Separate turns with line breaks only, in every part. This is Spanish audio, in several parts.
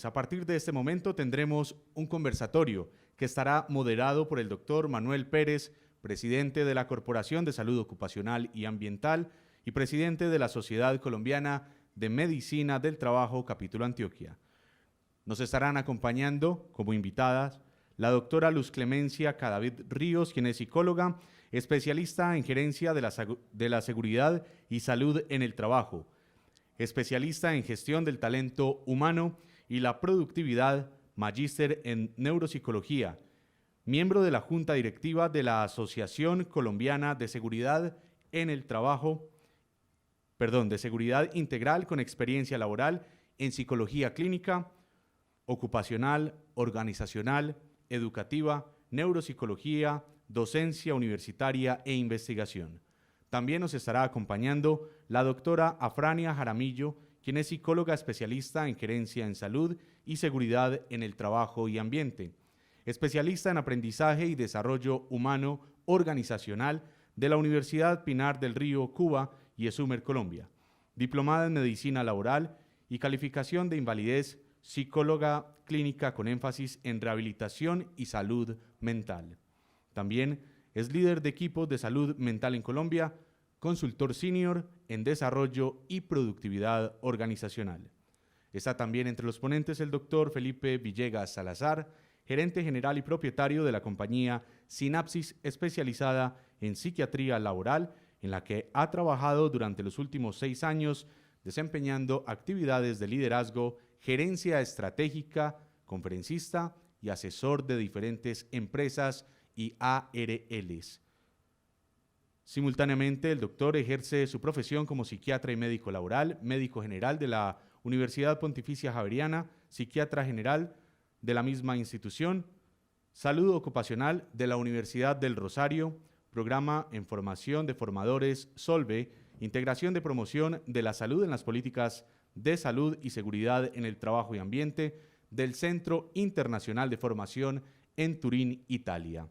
A partir de este momento tendremos un conversatorio que estará moderado por el doctor Manuel Pérez, presidente de la Corporación de Salud Ocupacional y Ambiental y presidente de la Sociedad Colombiana de Medicina del Trabajo, capítulo Antioquia. Nos estarán acompañando como invitadas la doctora Luz Clemencia Cadavid Ríos, quien es psicóloga, especialista en gerencia de la seguridad y salud en el trabajo, especialista en gestión del talento humano y la productividad, magíster en neuropsicología, miembro de la Junta Directiva de la Asociación Colombiana de Seguridad en el Trabajo, de Seguridad Integral con experiencia laboral en psicología clínica, ocupacional, organizacional, educativa, neuropsicología, docencia universitaria e investigación. También nos estará acompañando la doctora Afrania Jaramillo, quien es psicóloga especialista en gerencia en salud y seguridad en el trabajo y ambiente, especialista en aprendizaje y desarrollo humano organizacional de la Universidad Pinar del Río, Cuba y ESUMER, Colombia, diplomada en medicina laboral y calificación de invalidez, psicóloga clínica con énfasis en rehabilitación y salud mental. También es líder de equipos de salud mental en Colombia, consultor senior en desarrollo y productividad organizacional. Está también entre los ponentes el doctor Felipe Villegas Salazar, gerente general y propietario de la compañía Sinapsis, especializada en psiquiatría laboral, en la que ha trabajado durante los últimos 6 años, desempeñando actividades de liderazgo, gerencia estratégica, conferencista y asesor de diferentes empresas y ARLs. Simultáneamente, el doctor ejerce su profesión como psiquiatra y médico laboral, médico general de la Universidad Pontificia Javeriana, psiquiatra general de la misma institución, salud ocupacional de la Universidad del Rosario, programa en formación de formadores SOLVE, integración de promoción de la salud en las políticas de salud y seguridad en el trabajo y ambiente del Centro Internacional de Formación en Turín, Italia.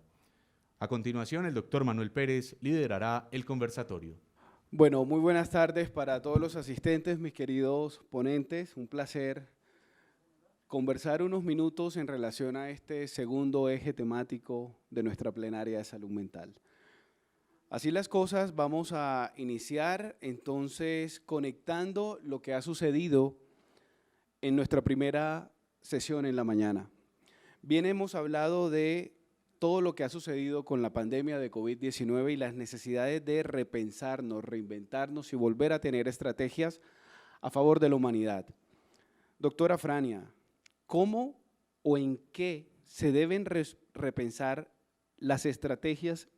A continuación, el doctor Manuel Pérez liderará el conversatorio.
Bueno, muy buenas tardes para todos los asistentes, mis queridos ponentes. Un placer conversar unos minutos en relación a este segundo eje temático de nuestra plenaria de salud mental. Así las cosas, vamos a iniciar entonces conectando lo que ha sucedido en nuestra primera sesión en la mañana. Bien, hemos hablado de todo lo que ha sucedido con la pandemia de COVID-19 y las necesidades de repensarnos, reinventarnos y volver a tener estrategias a favor de la humanidad. Doctora Frania, ¿cómo o en qué se deben repensar las estrategias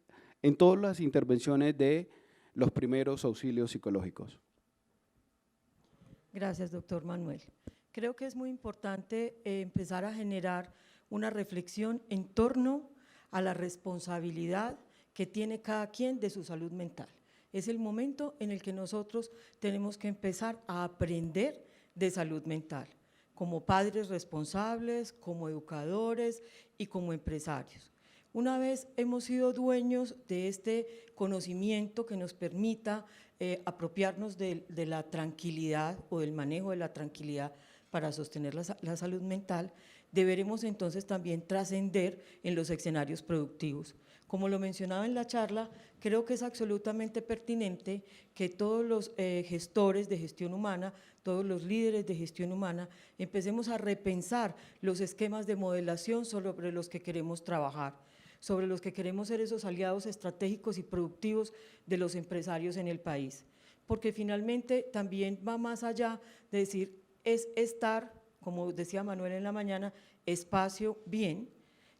en todas las intervenciones de los primeros auxilios psicológicos?
Gracias, doctor Manuel. Creo que es muy importante empezar a generar una reflexión en torno a la responsabilidad que tiene cada quien de su salud mental. Es el momento en el que nosotros tenemos que empezar a aprender de salud mental, como padres responsables, como educadores y como empresarios. Una vez hemos sido dueños de este conocimiento que nos permita apropiarnos de la tranquilidad o del manejo de la tranquilidad para sostener la salud mental, deberemos entonces también trascender en los escenarios productivos. Como lo mencionaba en la charla, creo que es absolutamente pertinente que todos los gestores de gestión humana, todos los líderes de gestión humana, empecemos a repensar los esquemas de modelación sobre los que queremos trabajar, sobre los que queremos ser esos aliados estratégicos y productivos de los empresarios en el país. Porque finalmente también va más allá de decir, es estar, como decía Manuel en la mañana, espacio bien,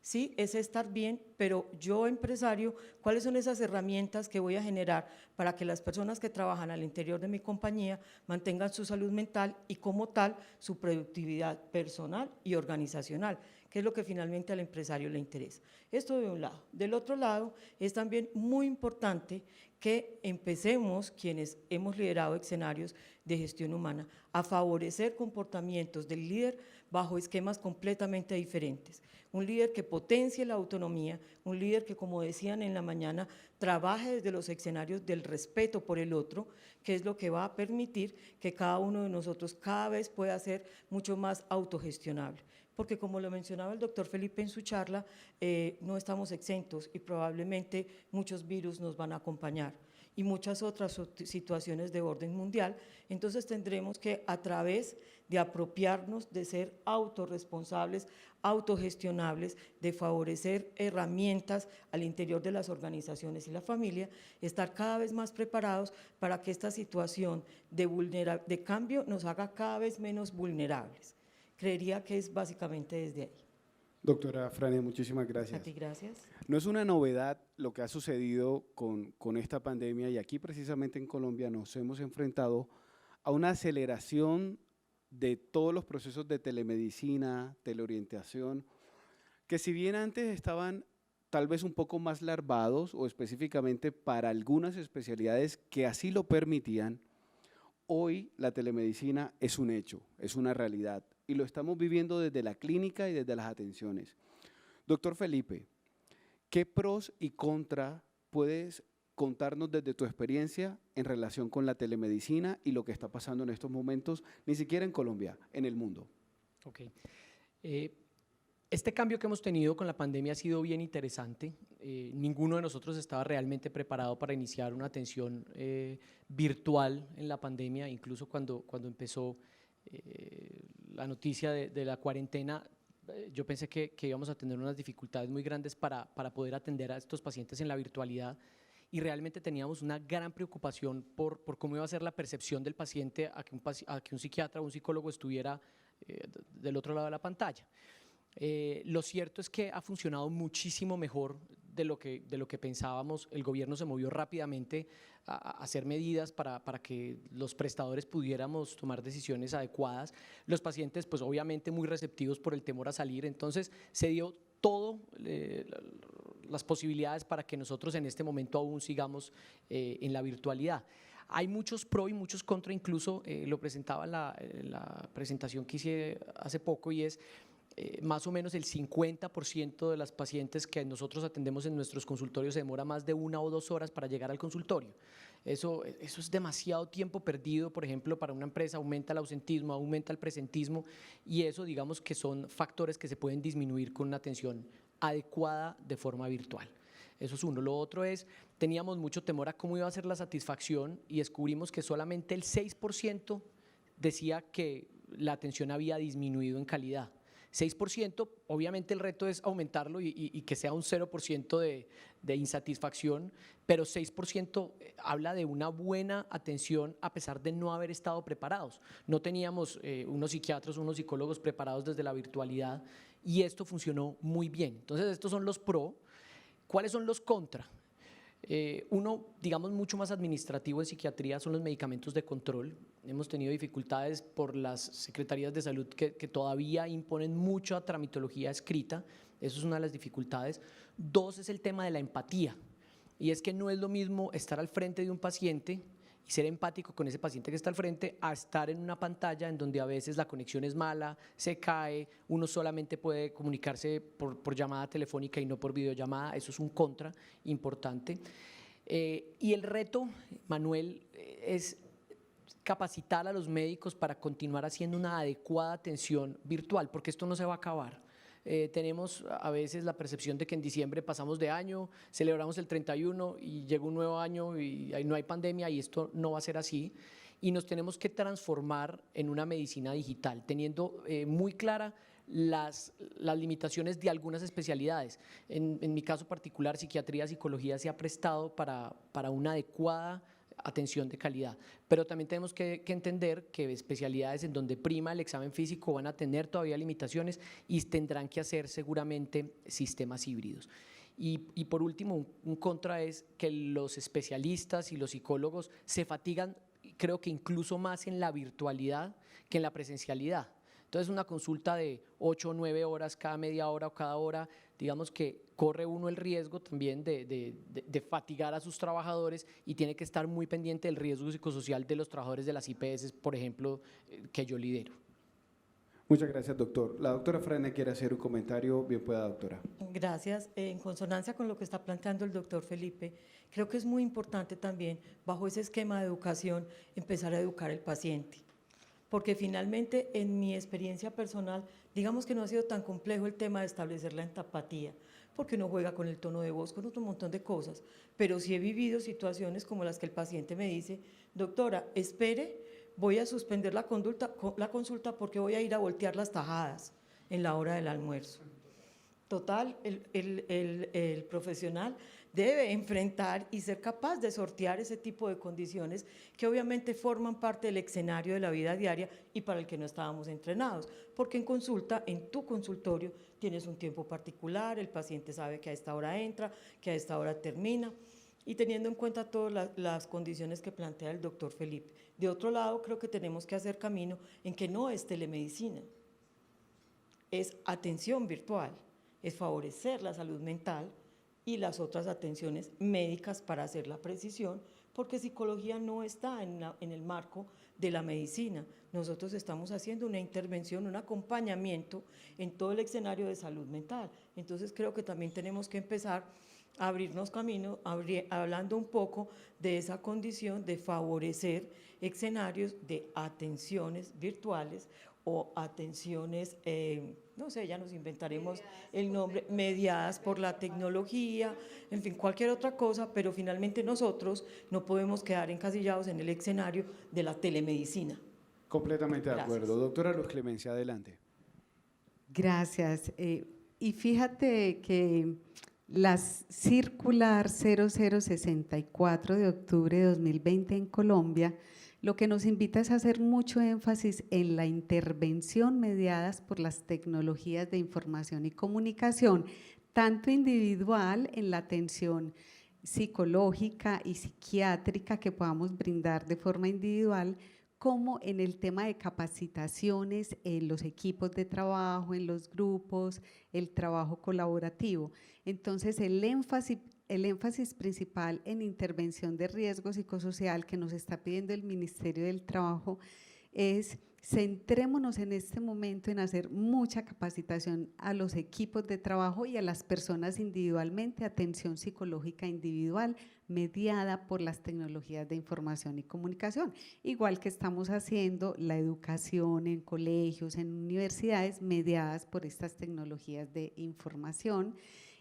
sí, es estar bien, pero yo empresario, ¿cuáles son esas herramientas que voy a generar para que las personas que trabajan al interior de mi compañía mantengan su salud mental y como tal su productividad personal y organizacional, que es lo que finalmente al empresario le interesa? Esto de un lado. Del otro lado, es también muy importante que empecemos, quienes hemos liderado escenarios de gestión humana, a favorecer comportamientos del líder bajo esquemas completamente diferentes. Un líder que potencie la autonomía, un líder que, como decían en la mañana, trabaje desde los escenarios del respeto por el otro, que es lo que va a permitir que cada uno de nosotros cada vez pueda ser mucho más autogestionable. Porque como lo mencionaba el doctor Felipe en su charla, no estamos exentos y probablemente muchos virus nos van a acompañar y muchas otras situaciones de orden mundial. Entonces tendremos que, a través de apropiarnos, de ser autorresponsables, autogestionables, de favorecer herramientas al interior de las organizaciones y la familia, estar cada vez más preparados para que esta situación de cambio nos haga cada vez menos vulnerables. Creería que es básicamente desde ahí.
Doctora Frane, muchísimas gracias.
A ti, gracias.
No es una novedad lo que ha sucedido con esta pandemia, y aquí precisamente en Colombia nos hemos enfrentado a una aceleración de todos los procesos de telemedicina, teleorientación, que si bien antes estaban tal vez un poco más larvados o específicamente para algunas especialidades que así lo permitían, hoy la telemedicina es un hecho, es una realidad y lo estamos viviendo desde la clínica y desde las atenciones. Doctor Felipe, ¿qué pros y contras puedes contarnos desde tu experiencia en relación con la telemedicina y lo que está pasando en estos momentos, ni siquiera en Colombia, en el mundo?
Ok. Este cambio que hemos tenido con la pandemia ha sido bien interesante. Ninguno de nosotros estaba realmente preparado para iniciar una atención virtual en la pandemia, incluso cuando empezó la noticia de la cuarentena. Yo pensé que íbamos a tener unas dificultades muy grandes para poder atender a estos pacientes en la virtualidad, y realmente teníamos una gran preocupación por cómo iba a ser la percepción del paciente a que un psiquiatra o un psicólogo estuviera del otro lado de la pantalla. Lo cierto es que ha funcionado muchísimo mejor de lo que pensábamos. El gobierno se movió rápidamente a hacer medidas para que los prestadores pudiéramos tomar decisiones adecuadas. Los pacientes, pues obviamente muy receptivos por el temor a salir, entonces se dio todo las posibilidades para que nosotros en este momento aún sigamos en la virtualidad. Hay muchos pro y muchos contra, incluso lo presentaba en la presentación que hice hace poco, y es más o menos el 50% de las pacientes que nosotros atendemos en nuestros consultorios se demora más de 1 o 2 horas para llegar al consultorio. Eso es demasiado tiempo perdido, por ejemplo, para una empresa. Aumenta el ausentismo, aumenta el presentismo, y eso, digamos, que son factores que se pueden disminuir con una atención adecuada de forma virtual. Eso es uno. Lo otro es, teníamos mucho temor a cómo iba a ser la satisfacción, y descubrimos que solamente el 6% decía que la atención había disminuido en calidad. 6%, obviamente el reto es aumentarlo y que sea un 0% de insatisfacción, pero 6% habla de una buena atención a pesar de no haber estado preparados. No teníamos unos psiquiatras, unos psicólogos preparados desde la virtualidad, y esto funcionó muy bien. Entonces, estos son los pro. ¿Cuáles son los contra? Uno, digamos, mucho más administrativo en psiquiatría, son los medicamentos de control. Hemos tenido dificultades por las secretarías de salud que todavía imponen mucha tramitología escrita. Eso es una de las dificultades. 2 es el tema de la empatía, y es que no es lo mismo estar al frente de un paciente y ser empático con ese paciente que está al frente, a estar en una pantalla en donde a veces la conexión es mala, se cae, uno solamente puede comunicarse por llamada telefónica y no por videollamada. Eso es un contra importante. Y el reto, Manuel, es capacitar a los médicos para continuar haciendo una adecuada atención virtual, porque esto no se va a acabar. Tenemos a veces la percepción de que en diciembre pasamos de año, celebramos el 31 y llega un nuevo año y no hay pandemia, y esto no va a ser así, y nos tenemos que transformar en una medicina digital, teniendo muy clara las limitaciones de algunas especialidades. En mi caso particular, psiquiatría, psicología se ha prestado para una adecuada atención de calidad, pero también tenemos que entender que especialidades en donde prima el examen físico van a tener todavía limitaciones y tendrán que hacer seguramente sistemas híbridos. Y por último, un contra es que los especialistas y los psicólogos se fatigan, creo que incluso más en la virtualidad que en la presencialidad. Entonces, una consulta de 8 o 9 horas cada media hora o cada hora, digamos que corre uno el riesgo también de fatigar a sus trabajadores, y tiene que estar muy pendiente del riesgo psicosocial de los trabajadores de las IPS, por ejemplo, que yo lidero.
Muchas gracias, doctor. La doctora Frane quiere hacer un comentario. Bien pueda, doctora.
Gracias. En consonancia con lo que está planteando el doctor Felipe, creo que es muy importante también, bajo ese esquema de educación, empezar a educar al paciente. Porque finalmente, en mi experiencia personal, digamos que no ha sido tan complejo el tema de establecer la empatía, porque uno juega con el tono de voz, con otro montón de cosas, pero sí he vivido situaciones como las que el paciente me dice, doctora, espere, voy a suspender la consulta porque voy a ir a voltear las tajadas en la hora del almuerzo. Total, el profesional debe enfrentar y ser capaz de sortear ese tipo de condiciones que obviamente forman parte del escenario de la vida diaria y para el que no estábamos entrenados, porque en consulta, en tu consultorio, tienes un tiempo particular, el paciente sabe que a esta hora entra, que a esta hora termina, y teniendo en cuenta todas las condiciones que plantea el doctor Felipe. De otro lado, creo que tenemos que hacer camino en que no es telemedicina, es atención virtual, es favorecer la salud mental y las otras atenciones médicas para hacer la precisión, porque psicología no está en el marco de la medicina. Nosotros estamos haciendo una intervención, un acompañamiento en todo el escenario de salud mental. Entonces creo que también tenemos que empezar a abrirnos camino, hablando un poco de esa condición de favorecer escenarios de atenciones virtuales o atenciones, no sé, ya nos inventaremos el nombre, mediadas por la tecnología, en fin, cualquier otra cosa, pero finalmente nosotros no podemos quedar encasillados en el escenario de la telemedicina.
Completamente de
Gracias.
acuerdo. Doctora Luz Clemencia, adelante.
Gracias. Y fíjate que la circular 0064 de octubre de 2020 en Colombia lo que nos invita es a hacer mucho énfasis en la intervención mediadas por las tecnologías de información y comunicación, tanto individual en la atención psicológica y psiquiátrica que podamos brindar de forma individual, como en el tema de capacitaciones en los equipos de trabajo, en los grupos, el trabajo colaborativo. Entonces, el énfasis principal en intervención de riesgo psicosocial que nos está pidiendo el Ministerio del Trabajo es: centrémonos en este momento en hacer mucha capacitación a los equipos de trabajo y a las personas individualmente, atención psicológica individual mediada por las tecnologías de información y comunicación, igual que estamos haciendo la educación en colegios, en universidades mediadas por estas tecnologías de información.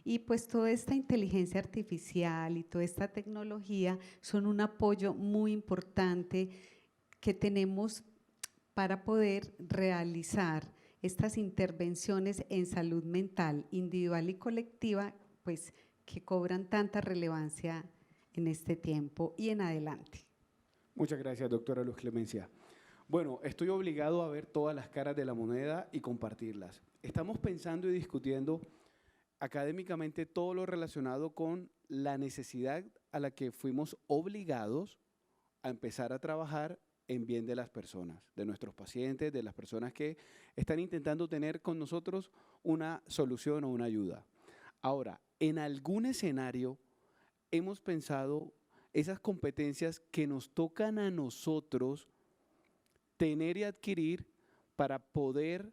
Y pues toda esta inteligencia artificial y toda esta tecnología son un apoyo muy importante que tenemos para poder realizar estas intervenciones en salud mental individual y colectiva, pues que cobran tanta relevancia en este tiempo y en adelante.
Muchas gracias, doctora Luz Clemencia. Bueno, estoy obligado a ver todas las caras de la moneda y compartirlas. Estamos pensando y discutiendo académicamente todo lo relacionado con la necesidad a la que fuimos obligados a empezar a trabajar en bien de las personas, de nuestros pacientes, de las personas que están intentando tener con nosotros una solución o una ayuda. Ahora, en algún escenario hemos pensado esas competencias que nos tocan a nosotros tener y adquirir para poder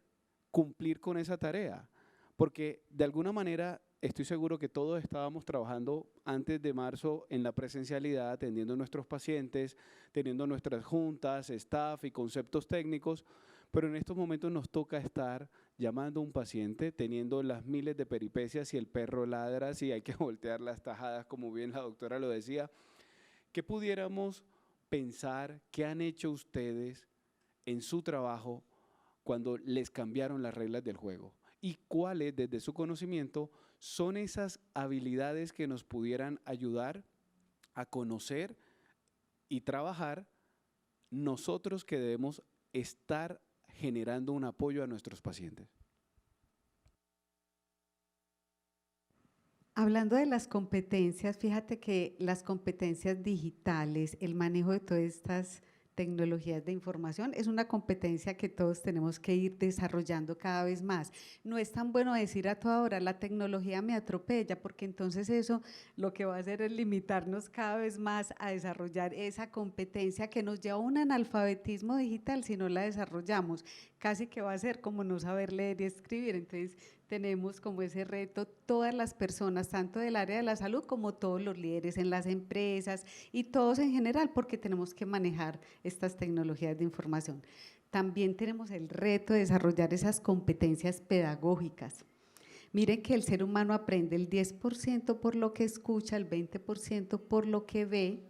cumplir con esa tarea. Porque de alguna manera estoy seguro que todos estábamos trabajando antes de marzo en la presencialidad, atendiendo a nuestros pacientes, teniendo nuestras juntas, staff y conceptos técnicos, pero en estos momentos nos toca estar llamando a un paciente, teniendo las miles de peripecias, si el perro ladra, si hay que voltear las tajadas, como bien la doctora lo decía. ¿Qué pudiéramos pensar que han hecho ustedes en su trabajo cuando les cambiaron las reglas del juego? ¿Y cuáles, desde su conocimiento, son esas habilidades que nos pudieran ayudar a conocer y trabajar nosotros que debemos estar generando un apoyo a nuestros pacientes?
Hablando de las competencias, fíjate que las competencias digitales, el manejo de todas estas tecnologías de información. Es una competencia que todos tenemos que ir desarrollando cada vez más. No es tan bueno decir a toda hora, la tecnología me atropella, porque entonces eso lo que va a hacer es limitarnos cada vez más a desarrollar esa competencia que nos lleva a un analfabetismo digital si no la desarrollamos. Casi que va a ser como no saber leer y escribir. Entonces tenemos como ese reto todas las personas, tanto del área de la salud como todos los líderes en las empresas y todos en general, porque tenemos que manejar estas tecnologías de información. También tenemos el reto de desarrollar esas competencias pedagógicas. Miren que el ser humano aprende el 10% por lo que escucha, el 20% por lo que ve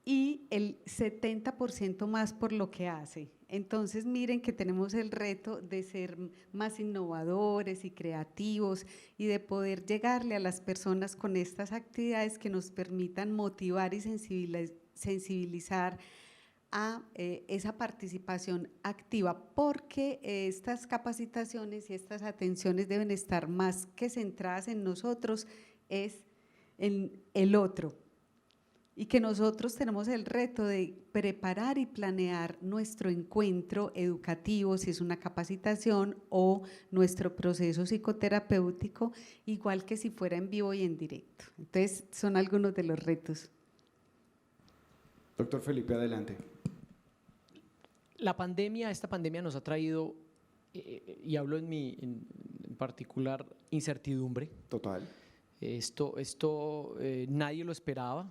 y el 70% más por lo que hace. Entonces miren que tenemos el reto de ser más innovadores y creativos y de poder llegarle a las personas con estas actividades que nos permitan motivar y sensibilizar a esa participación activa, porque estas capacitaciones y estas atenciones deben estar más que centradas en nosotros, es en el otro. Y que nosotros tenemos el reto de preparar y planear nuestro encuentro educativo, si es una capacitación, o nuestro proceso psicoterapéutico, igual que si fuera en vivo y en directo. Entonces, son algunos de los retos.
Doctor Felipe, adelante.
Esta pandemia nos ha traído, y hablo en particular, incertidumbre.
Total.
Esto nadie lo esperaba.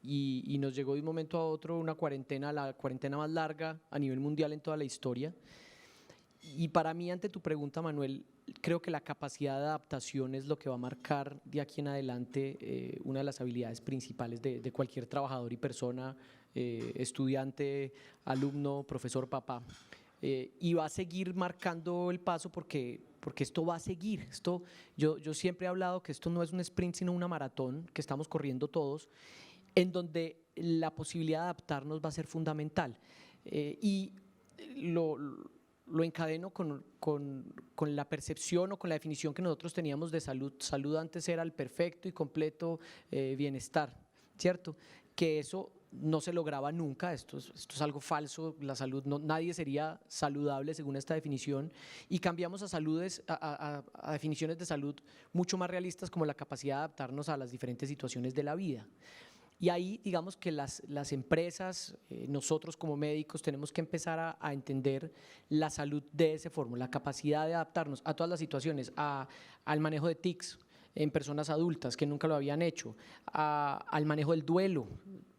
Y nos llegó de un momento a otro una cuarentena, la cuarentena más larga a nivel mundial en toda la historia. Y para mí, ante tu pregunta, Manuel, creo que la capacidad de adaptación es lo que va a marcar de aquí en adelante una de las habilidades principales de cualquier trabajador y persona, estudiante, alumno, profesor, papá. Y va a seguir marcando el paso porque esto va a seguir. Yo siempre he hablado que esto no es un sprint, sino una maratón que estamos corriendo todos, en donde la posibilidad de adaptarnos va a ser fundamental. Y lo encadeno con la percepción o con la definición que nosotros teníamos de salud. Salud antes era el perfecto y completo bienestar, ¿cierto? Que eso no se lograba nunca, esto es algo falso, la salud, nadie sería saludable según esta definición, y cambiamos a definiciones de salud mucho más realistas, como la capacidad de adaptarnos a las diferentes situaciones de la vida. Y ahí, digamos que las empresas, nosotros como médicos, tenemos que empezar a entender la salud de esa forma, la capacidad de adaptarnos a todas las situaciones, al manejo de tics en personas adultas que nunca lo habían hecho, al manejo del duelo.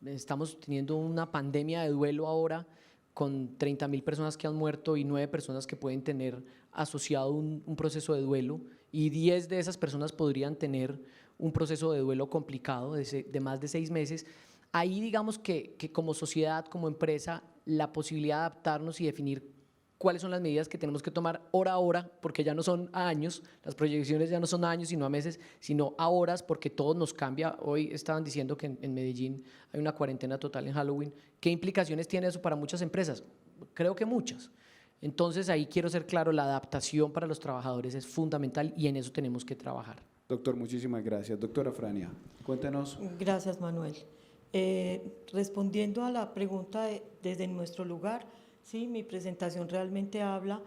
Estamos teniendo una pandemia de duelo ahora con 30.000 personas que han muerto y 9 personas que pueden tener asociado un proceso de duelo, y 10 de esas personas podrían tener un proceso de duelo complicado de más de 6 meses. Ahí digamos que como sociedad, como empresa, la posibilidad de adaptarnos y definir cuáles son las medidas que tenemos que tomar hora a hora, porque ya no son a años, las proyecciones ya no son a años, sino a meses, sino a horas, porque todo nos cambia. Hoy estaban diciendo que en Medellín hay una cuarentena total en Halloween. ¿Qué implicaciones tiene eso para muchas empresas? Creo que muchas. Entonces ahí quiero ser claro, la adaptación para los trabajadores es fundamental y en eso tenemos que trabajar.
Doctor, muchísimas gracias. Doctora Frania, cuéntanos.
Gracias, Manuel. Respondiendo a la pregunta desde nuestro lugar, sí, mi presentación realmente habla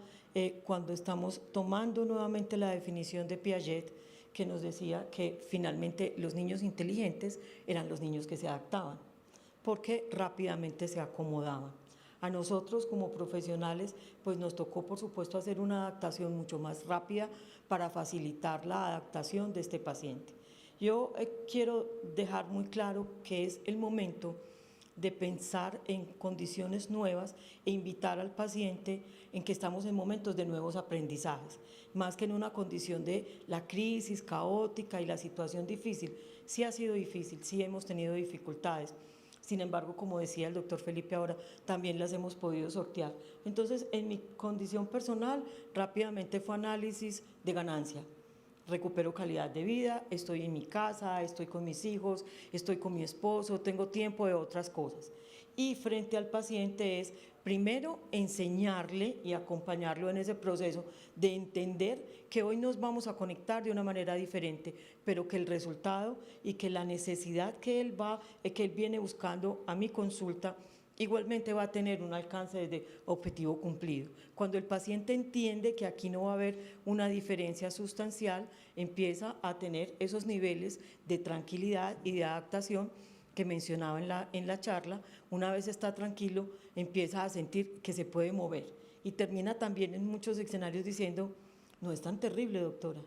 cuando estamos tomando nuevamente la definición de Piaget, que nos decía que finalmente los niños inteligentes eran los niños que se adaptaban, porque rápidamente se acomodaban. A nosotros como profesionales pues nos tocó por supuesto hacer una adaptación mucho más rápida para facilitar la adaptación de este paciente. Yo quiero dejar muy claro que es el momento de pensar en condiciones nuevas e invitar al paciente en que estamos en momentos de nuevos aprendizajes, más que en una condición de la crisis caótica y la situación difícil. Sí ha sido difícil, sí hemos tenido dificultades. Sin embargo, como decía el doctor Felipe ahora, también las hemos podido sortear. Entonces, en mi condición personal, rápidamente fue análisis de ganancia. Recupero calidad de vida, estoy en mi casa, estoy con mis hijos, estoy con mi esposo, tengo tiempo de otras cosas. Y frente al paciente es Primero, enseñarle y acompañarlo en ese proceso de entender que hoy nos vamos a conectar de una manera diferente, pero que el resultado y que la necesidad que él viene buscando a mi consulta igualmente va a tener un alcance de objetivo cumplido. Cuando el paciente entiende que aquí no va a haber una diferencia sustancial, empieza a tener esos niveles de tranquilidad y de adaptación que mencionaba en la charla. Una vez está tranquilo, empieza a sentir que se puede mover y termina también en muchos escenarios diciendo, no es tan terrible, doctora.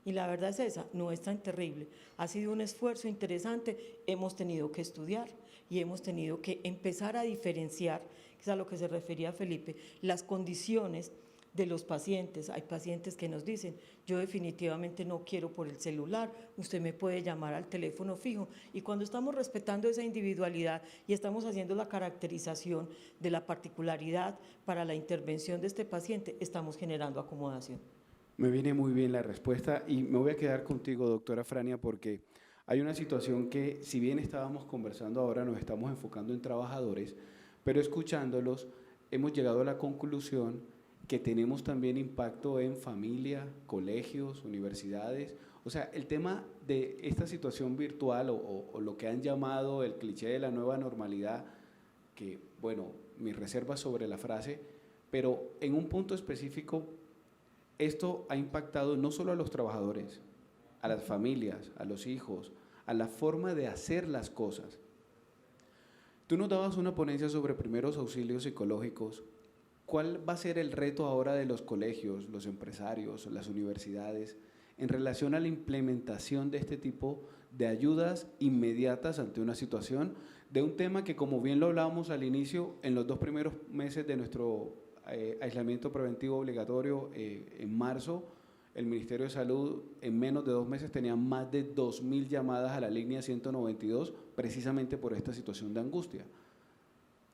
Y la verdad es esa, no es tan terrible. Ha sido un esfuerzo interesante, hemos tenido que estudiar y hemos tenido que empezar a diferenciar, que es a lo que se refería Felipe, las condiciones de los pacientes. Hay pacientes que nos dicen, yo definitivamente no quiero por el celular, usted me puede llamar al teléfono fijo. Y cuando estamos respetando esa individualidad y estamos haciendo la caracterización de la particularidad para la intervención de este paciente, estamos generando acomodación.
Me viene muy bien la respuesta y me voy a quedar contigo, doctora Frania, porque hay una situación que, si bien estábamos conversando ahora, nos estamos enfocando en trabajadores, pero escuchándolos hemos llegado a la conclusión que tenemos también impacto en familia, colegios, universidades. O sea, el tema de esta situación virtual o lo que han llamado el cliché de la nueva normalidad, que, bueno, mis reservas sobre la frase, pero en un punto específico, esto ha impactado no solo a los trabajadores, a las familias, a los hijos, a la forma de hacer las cosas. Tú nos dabas una ponencia sobre primeros auxilios psicológicos. ¿Cuál va a ser el reto ahora de los colegios, los empresarios, las universidades, en relación a la implementación de este tipo de ayudas inmediatas ante una situación de un tema que, como bien lo hablábamos al inicio, en los 2 primeros meses de nuestro aislamiento preventivo obligatorio en marzo, el Ministerio de Salud en menos de 2 meses tenía más de 2.000 llamadas a la línea 192 precisamente por esta situación de angustia.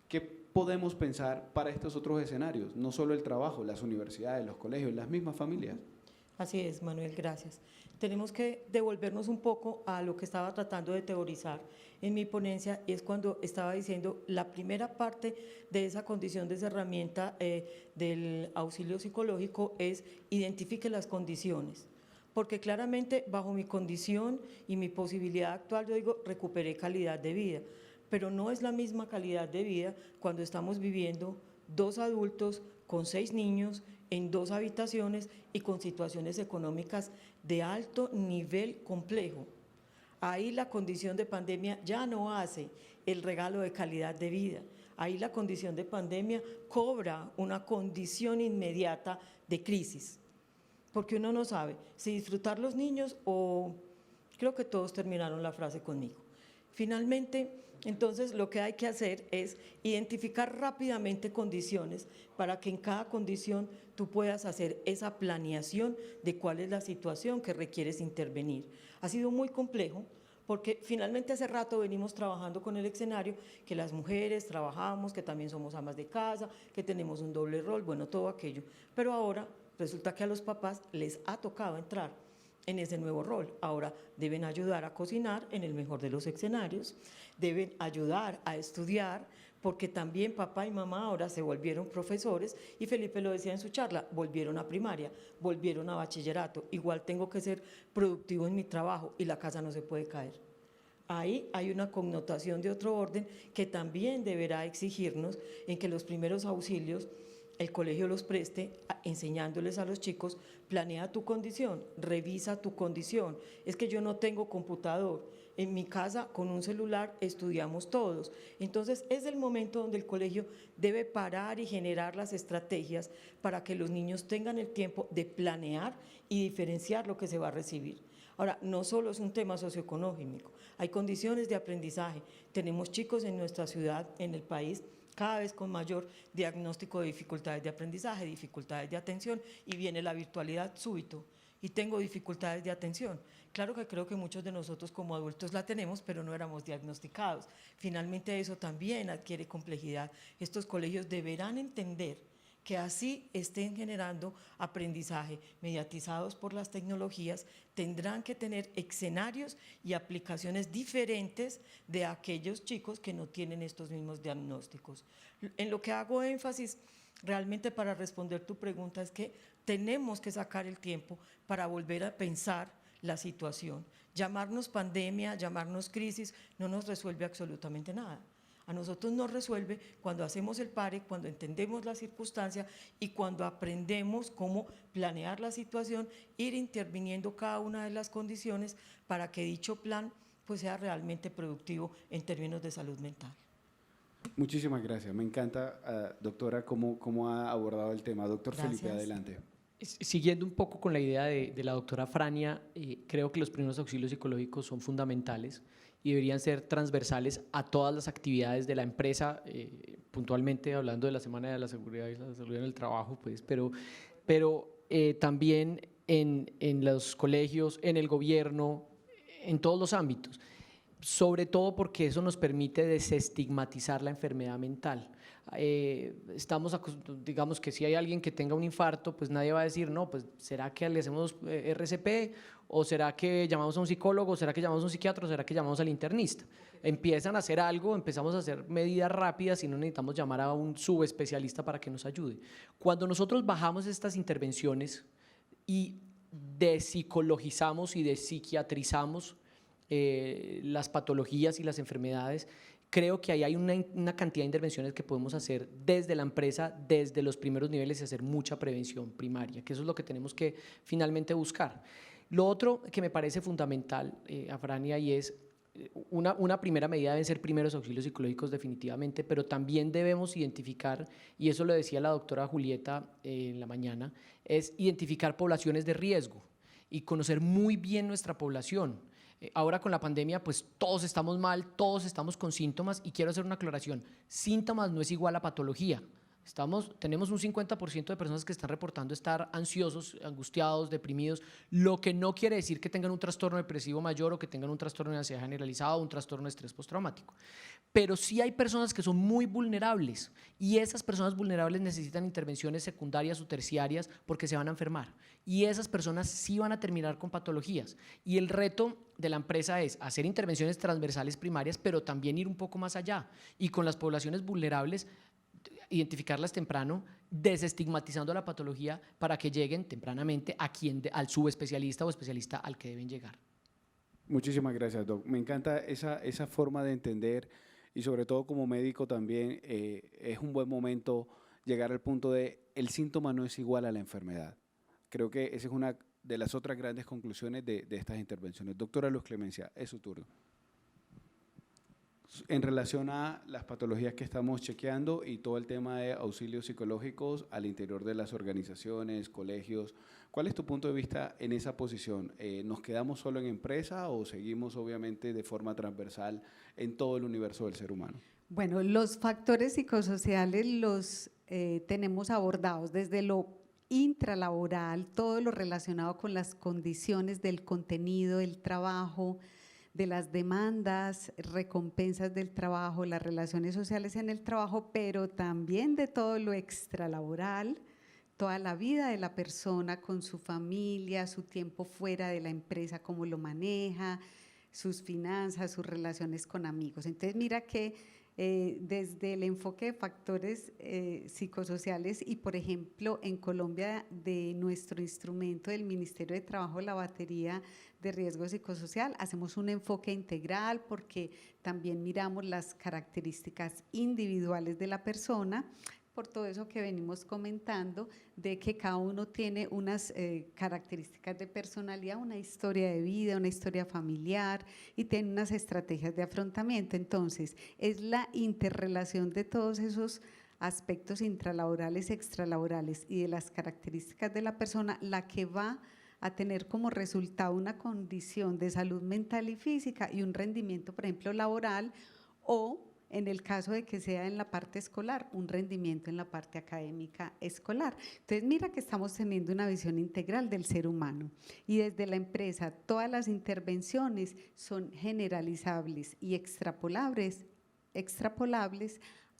¿Qué podemos pensar para estos otros escenarios? No solo el trabajo, las universidades, los colegios, las mismas familias.
Así es, Manuel, gracias. Tenemos que devolvernos un poco a lo que estaba tratando de teorizar en mi ponencia, y es cuando estaba diciendo la primera parte de esa condición, de esa herramienta del auxilio psicológico es identifique las condiciones, porque claramente bajo mi condición y mi posibilidad actual yo digo recuperé calidad de vida, pero no es la misma calidad de vida cuando estamos viviendo 2 adultos con 6 niños en 2 habitaciones y con situaciones económicas de alto nivel complejo. Ahí la condición de pandemia ya no hace el regalo de calidad de vida. Ahí la condición de pandemia cobra una condición inmediata de crisis, porque uno no sabe si disfrutar los niños o… Creo que todos terminaron la frase conmigo. Finalmente, entonces lo que hay que hacer es identificar rápidamente condiciones para que en cada condición tú puedas hacer esa planeación de cuál es la situación que requieres intervenir. Ha sido muy complejo porque finalmente hace rato venimos trabajando con el escenario que las mujeres trabajamos, que también somos amas de casa, que tenemos un doble rol, bueno, todo aquello. Pero ahora resulta que a los papás les ha tocado entrar en ese nuevo rol. Ahora deben ayudar a cocinar en el mejor de los escenarios, deben ayudar a estudiar, porque también papá y mamá ahora se volvieron profesores y Felipe lo decía en su charla, volvieron a primaria, volvieron a bachillerato, igual tengo que ser productivo en mi trabajo y la casa no se puede caer. Ahí hay una connotación de otro orden que también deberá exigirnos en que los primeros auxilios el colegio los preste, enseñándoles a los chicos, planea tu condición, revisa tu condición. Es que yo no tengo computador, en mi casa con un celular estudiamos todos. Entonces es el momento donde el colegio debe parar y generar las estrategias para que los niños tengan el tiempo de planear y diferenciar lo que se va a recibir. Ahora, no solo es un tema socioeconómico, hay condiciones de aprendizaje. Tenemos chicos en nuestra ciudad, en el país, cada vez con mayor diagnóstico de dificultades de aprendizaje, dificultades de atención, y viene la virtualidad súbito, y tengo dificultades de atención. Claro que creo que muchos de nosotros como adultos la tenemos, pero no éramos diagnosticados. Finalmente eso también adquiere complejidad. Estos colegios deberán entender que así estén generando aprendizaje mediatizados por las tecnologías, tendrán que tener escenarios y aplicaciones diferentes de aquellos chicos que no tienen estos mismos diagnósticos. En lo que hago énfasis realmente para responder tu pregunta es que tenemos que sacar el tiempo para volver a pensar la situación. Llamarnos pandemia, llamarnos crisis, no nos resuelve absolutamente nada. A nosotros nos resuelve cuando hacemos el pare, cuando entendemos la circunstancia y cuando aprendemos cómo planear la situación, ir interviniendo cada una de las condiciones para que dicho plan pues, sea realmente productivo en términos de salud mental.
Muchísimas gracias. Me encanta, doctora, cómo ha abordado el tema. Doctor
Gracias.
Felipe, adelante.
Siguiendo un poco con la idea de la doctora Frania, creo que los primeros auxilios psicológicos son fundamentales y deberían ser transversales a todas las actividades de la empresa, puntualmente hablando de la Semana de la Seguridad y la Salud en el Trabajo, pues, pero también en los colegios, en el gobierno, en todos los ámbitos, sobre todo porque eso nos permite desestigmatizar la enfermedad mental. Digamos que si hay alguien que tenga un infarto, pues nadie va a decir, no, pues ¿será que le hacemos RCP? ¿O será que llamamos a un psicólogo? ¿O será que llamamos a un psiquiatra? ¿O será que llamamos al internista? Empiezan a hacer algo, empezamos a hacer medidas rápidas y no necesitamos llamar a un subespecialista para que nos ayude. Cuando nosotros bajamos estas intervenciones y despsicologizamos y despsiquiatrizamos las patologías y las enfermedades, creo que ahí hay una cantidad de intervenciones que podemos hacer desde la empresa, desde los primeros niveles y hacer mucha prevención primaria, que eso es lo que tenemos que finalmente buscar. Lo otro que me parece fundamental, Afrania, y es una primera medida deben ser primeros auxilios psicológicos definitivamente, pero también debemos identificar, y eso lo decía la doctora Julieta en la mañana, es identificar poblaciones de riesgo y conocer muy bien nuestra población. Ahora con la pandemia, pues todos estamos mal, todos estamos con síntomas y quiero hacer una aclaración. Síntomas no es igual a patología. Tenemos un 50% de personas que están reportando estar ansiosos, angustiados, deprimidos, lo que no quiere decir que tengan un trastorno depresivo mayor o que tengan un trastorno de ansiedad generalizado o un trastorno de estrés postraumático. Pero sí hay personas que son muy vulnerables y esas personas vulnerables necesitan intervenciones secundarias o terciarias porque se van a enfermar y esas personas sí van a terminar con patologías. Y el reto de la empresa es hacer intervenciones transversales primarias, pero también ir un poco más allá y con las poblaciones vulnerables identificarlas temprano, desestigmatizando la patología para que lleguen tempranamente al subespecialista o especialista al que deben llegar.
Muchísimas gracias, Doc. Me encanta esa forma de entender y sobre todo como médico también es un buen momento llegar al punto de el síntoma no es igual a la enfermedad. Creo que esa es una de las otras grandes conclusiones de estas intervenciones. Doctora Luz Clemencia, es su turno. En relación a las patologías que estamos chequeando y todo el tema de auxilios psicológicos al interior de las organizaciones, colegios, ¿cuál es tu punto de vista en esa posición? ¿Nos quedamos solo en empresa o seguimos obviamente de forma transversal en todo el universo del ser humano?
Bueno, los factores psicosociales los tenemos abordados desde lo intralaboral, todo lo relacionado con las condiciones del contenido, del trabajo, de las demandas, recompensas del trabajo, las relaciones sociales en el trabajo, pero también de todo lo extralaboral, toda la vida de la persona con su familia, su tiempo fuera de la empresa, cómo lo maneja, sus finanzas, sus relaciones con amigos. Entonces, mira que desde el enfoque de factores psicosociales y, por ejemplo, en Colombia, de nuestro instrumento del Ministerio de Trabajo, la batería de riesgo psicosocial, hacemos un enfoque integral porque también miramos las características individuales de la persona, por todo eso que venimos comentando, de que cada uno tiene unas características de personalidad, una historia de vida, una historia familiar y tiene unas estrategias de afrontamiento. Entonces, es la interrelación de todos esos aspectos intralaborales, extralaborales y de las características de la persona la que va a tener como resultado una condición de salud mental y física y un rendimiento, por ejemplo, laboral o en el caso de que sea en la parte escolar, un rendimiento en la parte académica escolar. Entonces, mira que estamos teniendo una visión integral del ser humano y desde la empresa todas las intervenciones son generalizables y extrapolables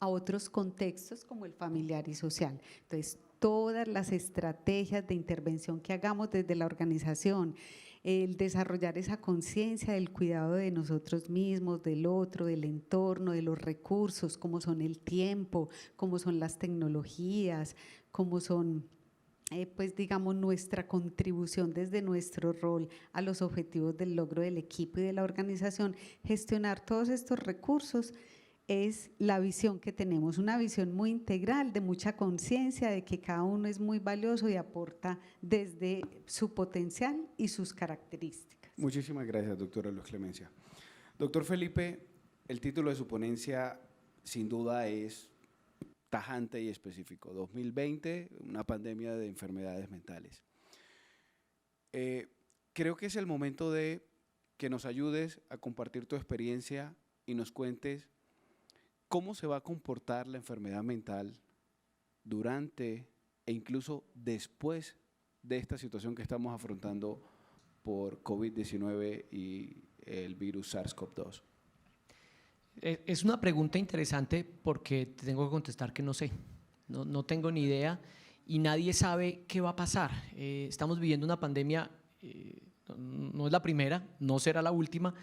a otros contextos como el familiar y social. Entonces, todas las estrategias de intervención que hagamos desde la organización, el desarrollar esa conciencia del cuidado de nosotros mismos, del otro, del entorno, de los recursos, como son el tiempo, como son las tecnologías, como son pues digamos nuestra contribución desde nuestro rol a los objetivos del logro del equipo y de la organización, gestionar todos estos recursos es la visión que tenemos, una visión muy integral, de mucha conciencia de que cada uno es muy valioso y aporta desde su potencial y sus características.
Muchísimas gracias, doctora Luz Clemencia. Doctor Felipe, el título de su ponencia sin duda es tajante y específico. 2020, una pandemia de enfermedades mentales. Creo que es el momento de que nos ayudes a compartir tu experiencia y nos cuentes cómo se va a comportar la enfermedad mental durante e incluso después de esta situación que estamos afrontando por COVID-19 y el virus SARS-CoV-2.
Es una pregunta interesante porque te tengo que contestar que no sé, no tengo ni idea y nadie sabe qué va a pasar. Estamos viviendo una pandemia, no es la primera, no será la última,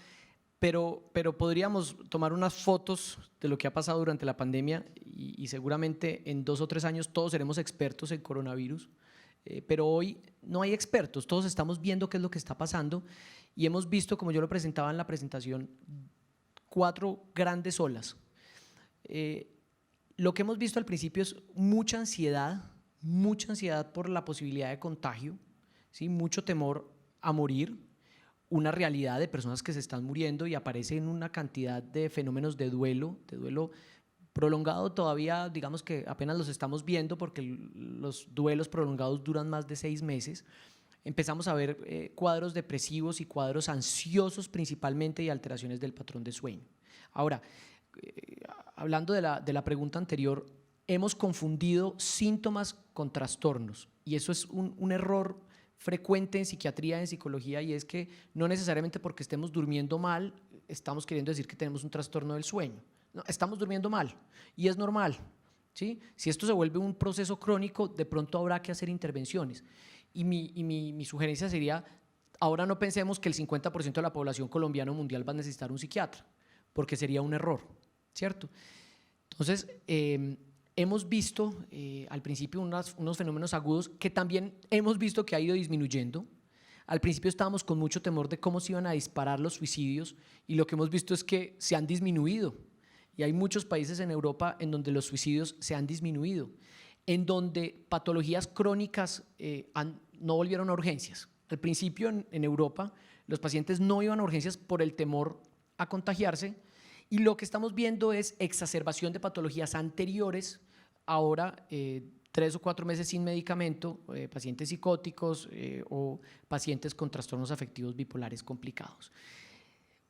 pero podríamos tomar unas fotos de lo que ha pasado durante la pandemia y seguramente en 2 o 3 años todos seremos expertos en coronavirus, pero hoy no hay expertos, todos estamos viendo qué es lo que está pasando y hemos visto, como yo lo presentaba en la presentación, 4 grandes olas. Lo que hemos visto al principio es mucha ansiedad por la posibilidad de contagio, ¿sí? Mucho temor a morir, una realidad de personas que se están muriendo y aparecen una cantidad de fenómenos de duelo prolongado todavía, digamos que apenas los estamos viendo porque los duelos prolongados duran más de 6 meses. Empezamos a ver cuadros depresivos y cuadros ansiosos principalmente y alteraciones del patrón de sueño. Ahora, hablando de la pregunta anterior, hemos confundido síntomas con trastornos y eso es un error frecuente en psiquiatría, en psicología, y es que no necesariamente porque estemos durmiendo mal estamos queriendo decir que tenemos un trastorno del sueño. No, estamos durmiendo mal y es normal, ¿sí? Si esto se vuelve un proceso crónico, de pronto habrá que hacer intervenciones. Y mi sugerencia sería, ahora no pensemos que el 50% de la población colombiana o mundial va a necesitar un psiquiatra, porque sería un error, ¿cierto? Entonces, hemos visto al principio unos fenómenos agudos que también hemos visto que ha ido disminuyendo. Al principio estábamos con mucho temor de cómo se iban a disparar los suicidios y lo que hemos visto es que se han disminuido. Y hay muchos países en Europa en donde los suicidios se han disminuido, en donde patologías crónicas no volvieron a urgencias. Al principio en Europa los pacientes no iban a urgencias por el temor a contagiarse y lo que estamos viendo es exacerbación de patologías anteriores, ahora 3 o 4 meses sin medicamento, pacientes psicóticos o pacientes con trastornos afectivos bipolares complicados.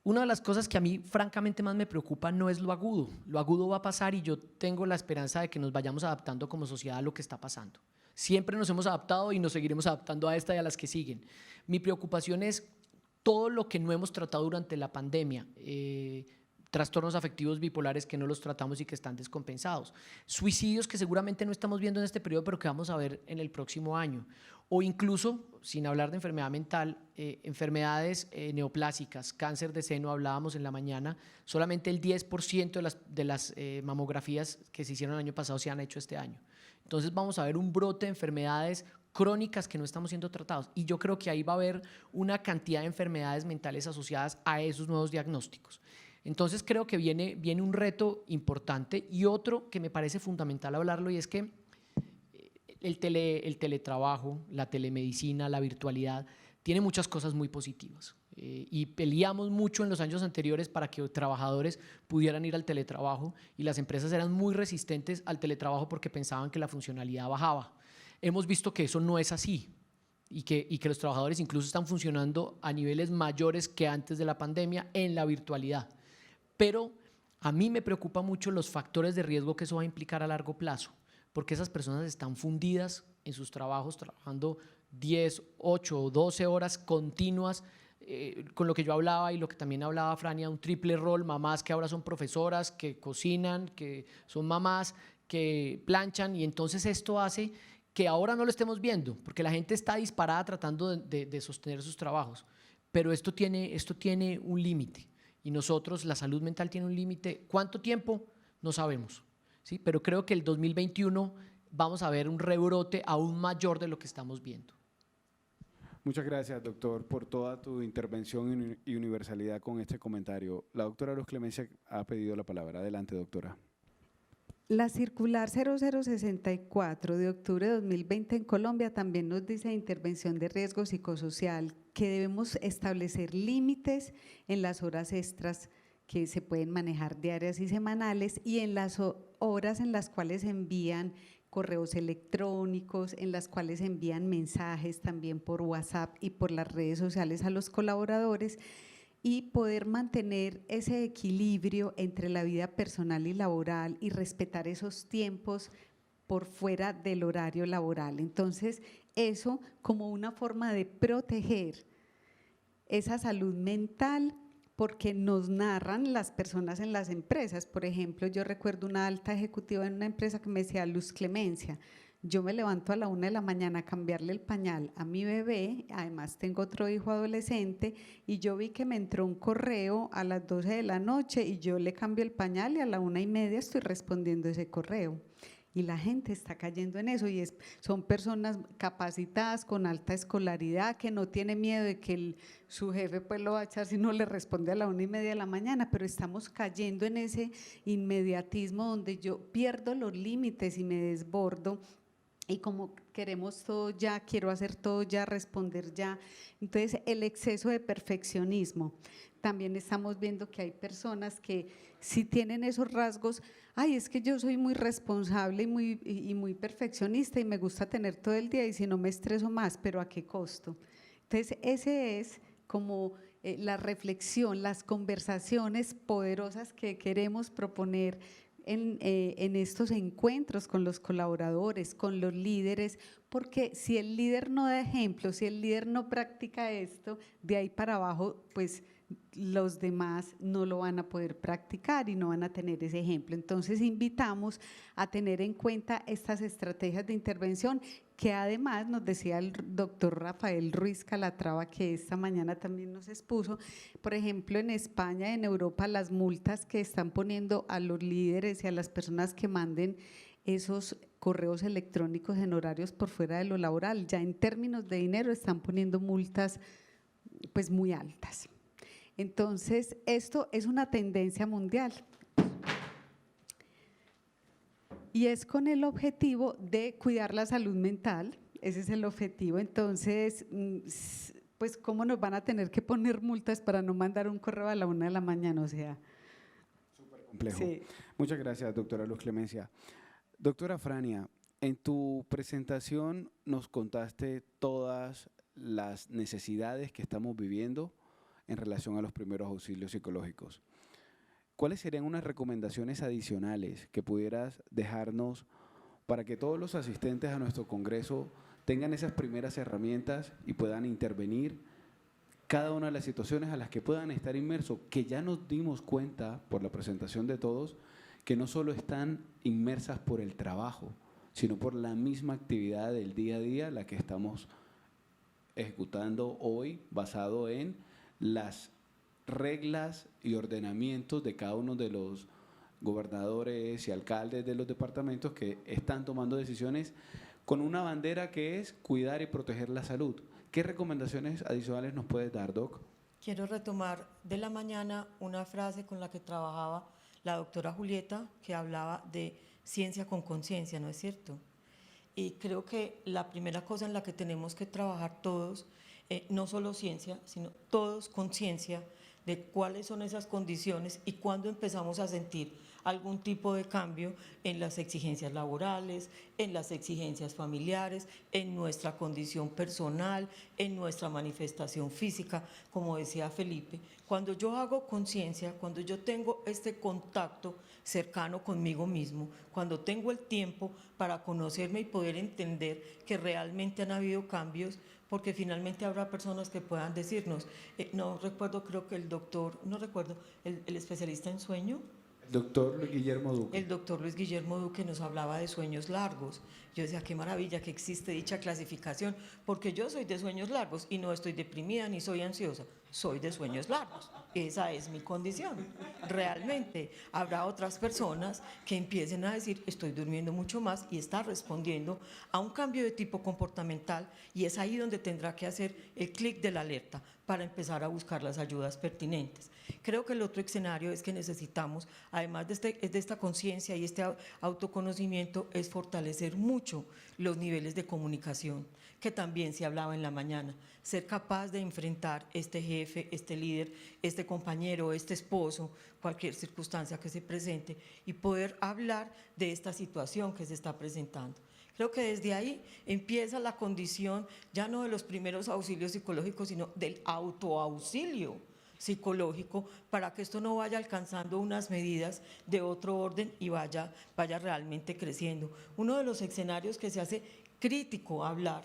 Una de las cosas que a mí francamente más me preocupa no es lo agudo va a pasar y yo tengo la esperanza de que nos vayamos adaptando como sociedad a lo que está pasando. Siempre nos hemos adaptado y nos seguiremos adaptando a esta y a las que siguen. Mi preocupación es todo lo que no hemos tratado durante la pandemia, trastornos afectivos bipolares que no los tratamos y que están descompensados, suicidios que seguramente no estamos viendo en este periodo pero que vamos a ver en el próximo año, o incluso, sin hablar de enfermedad mental, enfermedades neoplásicas, cáncer de seno, hablábamos en la mañana, solamente el 10% de las mamografías que se hicieron el año pasado se han hecho este año. Entonces vamos a ver un brote de enfermedades crónicas que no estamos siendo tratados y yo creo que ahí va a haber una cantidad de enfermedades mentales asociadas a esos nuevos diagnósticos. Entonces creo que viene un reto importante y otro que me parece fundamental hablarlo y es que el teletrabajo, la telemedicina, la virtualidad, tiene muchas cosas muy positivas y peleamos mucho en los años anteriores para que trabajadores pudieran ir al teletrabajo y las empresas eran muy resistentes al teletrabajo porque pensaban que la funcionalidad bajaba. Hemos visto que eso no es así y que los trabajadores incluso están funcionando a niveles mayores que antes de la pandemia en la virtualidad. Pero a mí me preocupa mucho los factores de riesgo que eso va a implicar a largo plazo, porque esas personas están fundidas en sus trabajos, trabajando 10, 8 o 12 horas continuas con lo que yo hablaba y lo que también hablaba Frania, un triple rol, mamás que ahora son profesoras, que cocinan, que son mamás, que planchan, y entonces esto hace que ahora no lo estemos viendo, porque la gente está disparada tratando de sostener sus trabajos, pero esto tiene un límite, y nosotros, la salud mental tiene un límite. ¿Cuánto tiempo? No sabemos, ¿sí? Pero creo que el 2021 vamos a ver un rebrote aún mayor de lo que estamos viendo.
Muchas gracias, doctor, por toda tu intervención y universalidad con este comentario. La doctora Luz Clemencia ha pedido la palabra. Adelante, doctora.
La circular 0064 de octubre de 2020 en Colombia también nos dice intervención de riesgo psicosocial, que debemos establecer límites en las horas extras que se pueden manejar diarias y semanales, y en las horas en las cuales envían correos electrónicos, en las cuales envían mensajes también por WhatsApp y por las redes sociales a los colaboradores, y poder mantener ese equilibrio entre la vida personal y laboral y respetar esos tiempos por fuera del horario laboral. Entonces, eso como una forma de proteger esa salud mental, porque nos narran las personas en las empresas. Por ejemplo, yo recuerdo una alta ejecutiva en una empresa que me decía: Luz Clemencia, yo me levanto a la 1 de la mañana a cambiarle el pañal a mi bebé, además tengo otro hijo adolescente, y yo vi que me entró un correo a las 12 de la noche y yo le cambio el pañal y a la 1:30 estoy respondiendo ese correo. Y la gente está cayendo en eso, y son personas capacitadas con alta escolaridad que no tienen miedo de que su jefe pues lo va a echar si no le responde a la 1:30 de la mañana, pero estamos cayendo en ese inmediatismo donde yo pierdo los límites y me desbordo, y como queremos todo ya, quiero hacer todo ya, responder ya. Entonces, el exceso de perfeccionismo. También estamos viendo que hay personas que si tienen esos rasgos, ay, es que yo soy muy responsable y muy perfeccionista y me gusta tener todo el día y si no me estreso más, pero ¿a qué costo? Entonces, ese es como la reflexión, las conversaciones poderosas que queremos proponer en estos encuentros con los colaboradores, con los líderes, porque si el líder no da ejemplo, si el líder no practica esto, de ahí para abajo, pues los demás no lo van a poder practicar y no van a tener ese ejemplo. Entonces, invitamos a tener en cuenta estas estrategias de intervención que además nos decía el doctor Rafael Ruiz Calatrava, que esta mañana también nos expuso. Por ejemplo, en España, en Europa, las multas que están poniendo a los líderes y a las personas que manden esos correos electrónicos en horarios por fuera de lo laboral, ya en términos de dinero están poniendo multas pues muy altas. Entonces, esto es una tendencia mundial y es con el objetivo de cuidar la salud mental, ese es el objetivo. Entonces, pues ¿cómo nos van a tener que poner multas para no mandar un correo a la 1 de la mañana? O sea,
súper complejo.
Sí.
Muchas gracias, doctora Luz Clemencia. Doctora Frania, en tu presentación nos contaste todas las necesidades que estamos viviendo en relación a los primeros auxilios psicológicos. ¿Cuáles serían unas recomendaciones adicionales que pudieras dejarnos para que todos los asistentes a nuestro congreso tengan esas primeras herramientas y puedan intervenir cada una de las situaciones a las que puedan estar inmersos, que ya nos dimos cuenta por la presentación de todos, que no solo están inmersas por el trabajo, sino por la misma actividad del día a día, la que estamos ejecutando hoy, basado en las reglas y ordenamientos de cada uno de los gobernadores y alcaldes de los departamentos que están tomando decisiones con una bandera que es cuidar y proteger la salud. ¿Qué recomendaciones adicionales nos puedes dar, Doc?
Quiero retomar de la mañana una frase con la que trabajaba la doctora Julieta, que hablaba de ciencia con conciencia, ¿no es cierto? Y creo que la primera cosa en la que tenemos que trabajar todos, no solo ciencia, sino todos conciencia de cuáles son esas condiciones y cuándo empezamos a sentir algún tipo de cambio en las exigencias laborales, en las exigencias familiares, en nuestra condición personal, en nuestra manifestación física, como decía Felipe. Cuando yo hago conciencia, cuando yo tengo este contacto cercano conmigo mismo, cuando tengo el tiempo para conocerme y poder entender que realmente han habido cambios, porque finalmente habrá personas que puedan decirnos, no recuerdo, creo que el doctor, no recuerdo, el especialista en sueño,
Doctor Guillermo Duque.
el doctor Luis Guillermo Duque nos hablaba de sueños largos. Yo decía, qué maravilla que existe dicha clasificación, porque yo soy de sueños largos y no estoy deprimida ni soy ansiosa, soy de sueños largos. Esa es mi condición. Realmente habrá otras personas que empiecen a decir, estoy durmiendo mucho más y está respondiendo a un cambio de tipo comportamental, y es ahí donde tendrá que hacer el clic de la alerta para empezar a buscar las ayudas pertinentes. Creo que el otro escenario es que necesitamos, además de esta conciencia y este autoconocimiento, es fortalecer mucho los niveles de comunicación, que también se hablaba en la mañana. Ser capaz de enfrentar este jefe, este líder, este compañero, este esposo, cualquier circunstancia que se presente, y poder hablar de esta situación que se está presentando. Creo que desde ahí empieza la condición ya no de los primeros auxilios psicológicos, sino del autoauxilio psicológico, para que esto no vaya alcanzando unas medidas de otro orden y vaya realmente creciendo. Uno de los escenarios que se hace crítico hablar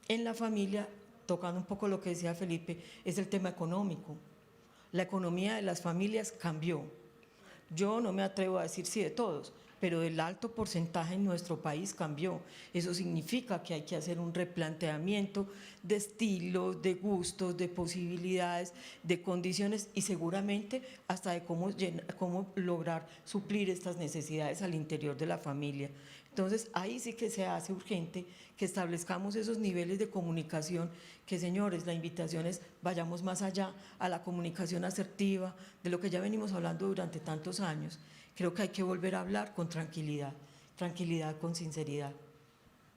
en la familia, tocando un poco lo que decía Felipe, es el tema económico. La economía de las familias cambió. Yo no me atrevo a decir sí de todos, pero el alto porcentaje en nuestro país cambió. Eso significa que hay que hacer un replanteamiento de estilos, de gustos, de posibilidades, de condiciones, y seguramente hasta de cómo lograr suplir estas necesidades al interior de la familia. Entonces, ahí sí que se hace urgente que establezcamos esos niveles de comunicación, que, señores, la invitación es vayamos más allá a la comunicación asertiva, de lo que ya venimos hablando durante tantos años. Creo que hay que volver a hablar con tranquilidad, tranquilidad con sinceridad.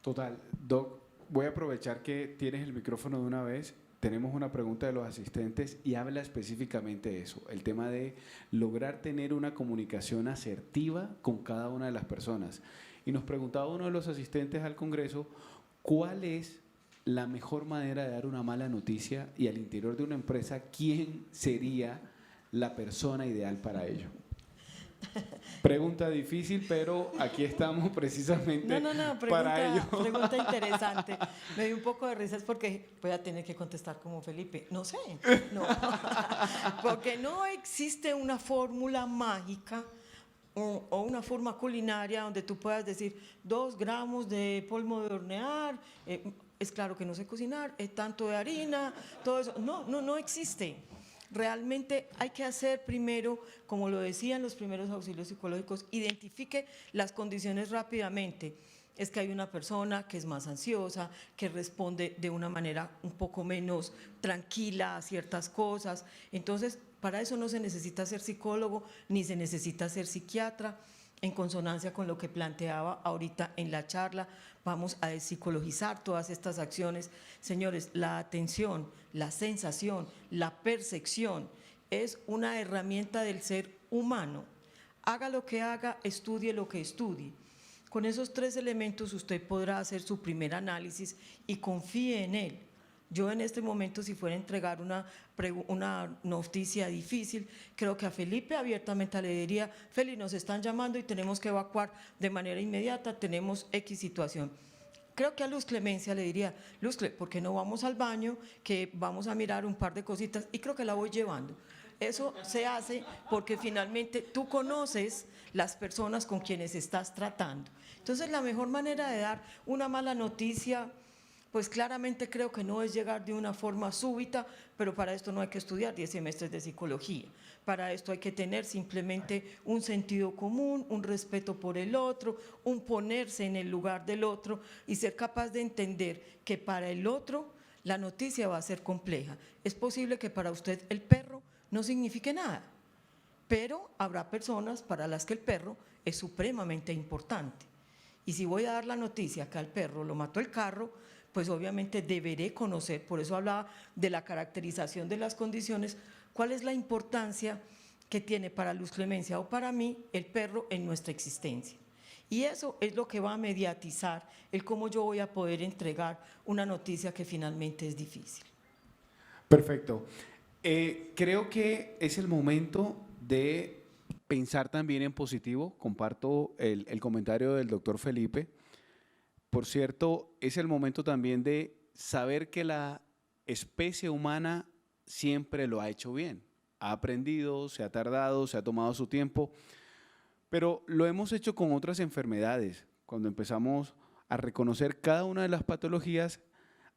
Total. Doc, voy a aprovechar que tienes el micrófono de una vez. Tenemos una pregunta de los asistentes y habla específicamente de eso, el tema de lograr tener una comunicación asertiva con cada una de las personas. Y nos preguntaba uno de los asistentes al Congreso, ¿cuál es la mejor manera de dar una mala noticia? Y al interior de una empresa, ¿quién sería la persona ideal para ello? Pregunta difícil, pero aquí estamos precisamente para ello.
Pregunta interesante. Me dio un poco de risas porque voy a tener que contestar como Felipe. No sé, no. Porque no existe una fórmula mágica o una forma culinaria donde tú puedas decir 2 gramos de polvo de hornear, es claro que no sé cocinar, tanto de harina, todo eso. No existe. Realmente hay que hacer primero, como lo decían los primeros auxilios psicológicos, identifique las condiciones rápidamente. Es que hay una persona que es más ansiosa, que responde de una manera un poco menos tranquila a ciertas cosas. Entonces, para eso no se necesita ser psicólogo, ni se necesita ser psiquiatra. En consonancia con lo que planteaba ahorita en la charla, vamos a despsicologizar todas estas acciones. Señores, la atención, la sensación, la percepción es una herramienta del ser humano. Haga lo que haga, estudie lo que estudie. Con esos 3 elementos usted podrá hacer su primer análisis y confíe en él. Yo en este momento, si fuera a entregar una noticia difícil, creo que a Felipe abiertamente le diría, Feli, nos están llamando y tenemos que evacuar de manera inmediata, tenemos X situación. Creo que a Luz Clemencia le diría, Luz, ¿por qué no vamos al baño, que vamos a mirar un par de cositas? Y creo que la voy llevando. Eso se hace porque finalmente tú conoces las personas con quienes estás tratando. Entonces, la mejor manera de dar una mala noticia, pues claramente creo que no es llegar de una forma súbita, pero para esto no hay que estudiar 10 semestres de psicología. Para esto hay que tener simplemente un sentido común, un respeto por el otro, un ponerse en el lugar del otro y ser capaz de entender que para el otro la noticia va a ser compleja. Es posible que para usted el perro no signifique nada, pero habrá personas para las que el perro es supremamente importante. Y si voy a dar la noticia que al perro lo mató el carro, pues obviamente deberé conocer, por eso hablaba de la caracterización de las condiciones, cuál es la importancia que tiene para Luz Clemencia o para mí el perro en nuestra existencia. Y eso es lo que va a mediatizar el cómo yo voy a poder entregar una noticia que finalmente es difícil.
Perfecto. Creo que es el momento de pensar también en positivo. Comparto el comentario del doctor Felipe. Por cierto, es el momento también de saber que la especie humana siempre lo ha hecho bien. Ha aprendido, se ha tardado, se ha tomado su tiempo, pero lo hemos hecho con otras enfermedades. Cuando empezamos a reconocer cada una de las patologías,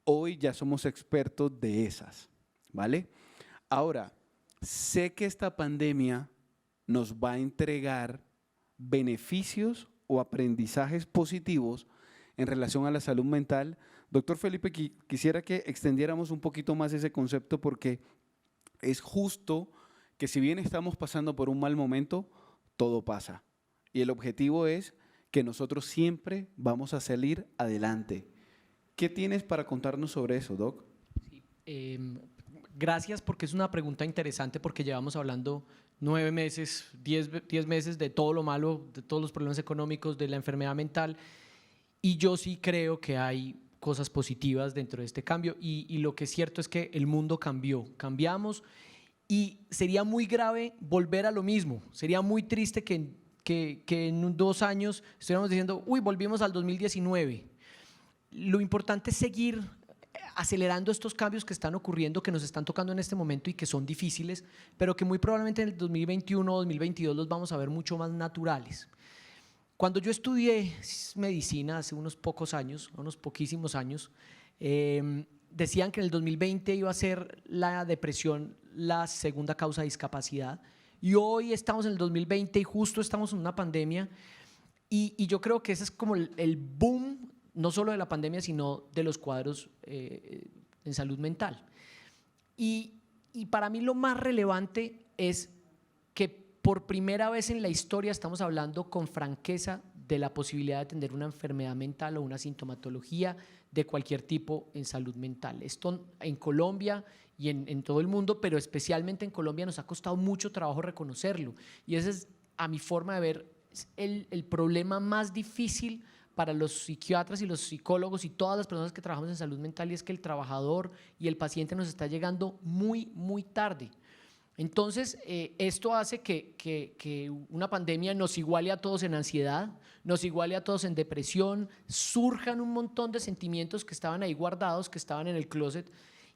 hoy ya somos expertos de esas, ¿vale? Ahora, sé que esta pandemia nos va a entregar beneficios o aprendizajes positivos en relación a la salud mental. Doctor Felipe, quisiera que extendiéramos un poquito más ese concepto porque es justo que si bien estamos pasando por un mal momento, todo pasa. Y el objetivo es que nosotros siempre vamos a salir adelante. ¿Qué tienes para contarnos sobre eso, Doc?
Sí, gracias porque es una pregunta interesante porque llevamos hablando 9 meses, 10 meses de todo lo malo, de todos los problemas económicos, de la enfermedad mental y yo sí creo que hay cosas positivas dentro de este cambio y lo que es cierto es que el mundo cambió, cambiamos y sería muy grave volver a lo mismo, sería muy triste que en 2 años estuviéramos diciendo, uy, volvimos al 2019. Lo importante es seguir acelerando estos cambios que están ocurriendo, que nos están tocando en este momento y que son difíciles, pero que muy probablemente en el 2021 o 2022 los vamos a ver mucho más naturales. Cuando yo estudié medicina hace unos pocos años, unos poquísimos años, decían que en el 2020 iba a ser la depresión la segunda causa de discapacidad y hoy estamos en el 2020 y justo estamos en una pandemia y yo creo que ese es como el boom no solo de la pandemia, sino de los cuadros en salud mental. Y para mí lo más relevante es que por primera vez en la historia estamos hablando con franqueza de la posibilidad de tener una enfermedad mental o una sintomatología de cualquier tipo en salud mental. Esto en Colombia y en todo el mundo, pero especialmente en Colombia nos ha costado mucho trabajo reconocerlo. Y ese es, a mi forma de ver, el problema más difícil para los psiquiatras y los psicólogos y todas las personas que trabajamos en salud mental y es que el trabajador y el paciente nos está llegando muy, muy tarde. Entonces, esto hace que una pandemia nos iguale a todos en ansiedad, nos iguale a todos en depresión, surjan un montón de sentimientos que estaban ahí guardados, que estaban en el closet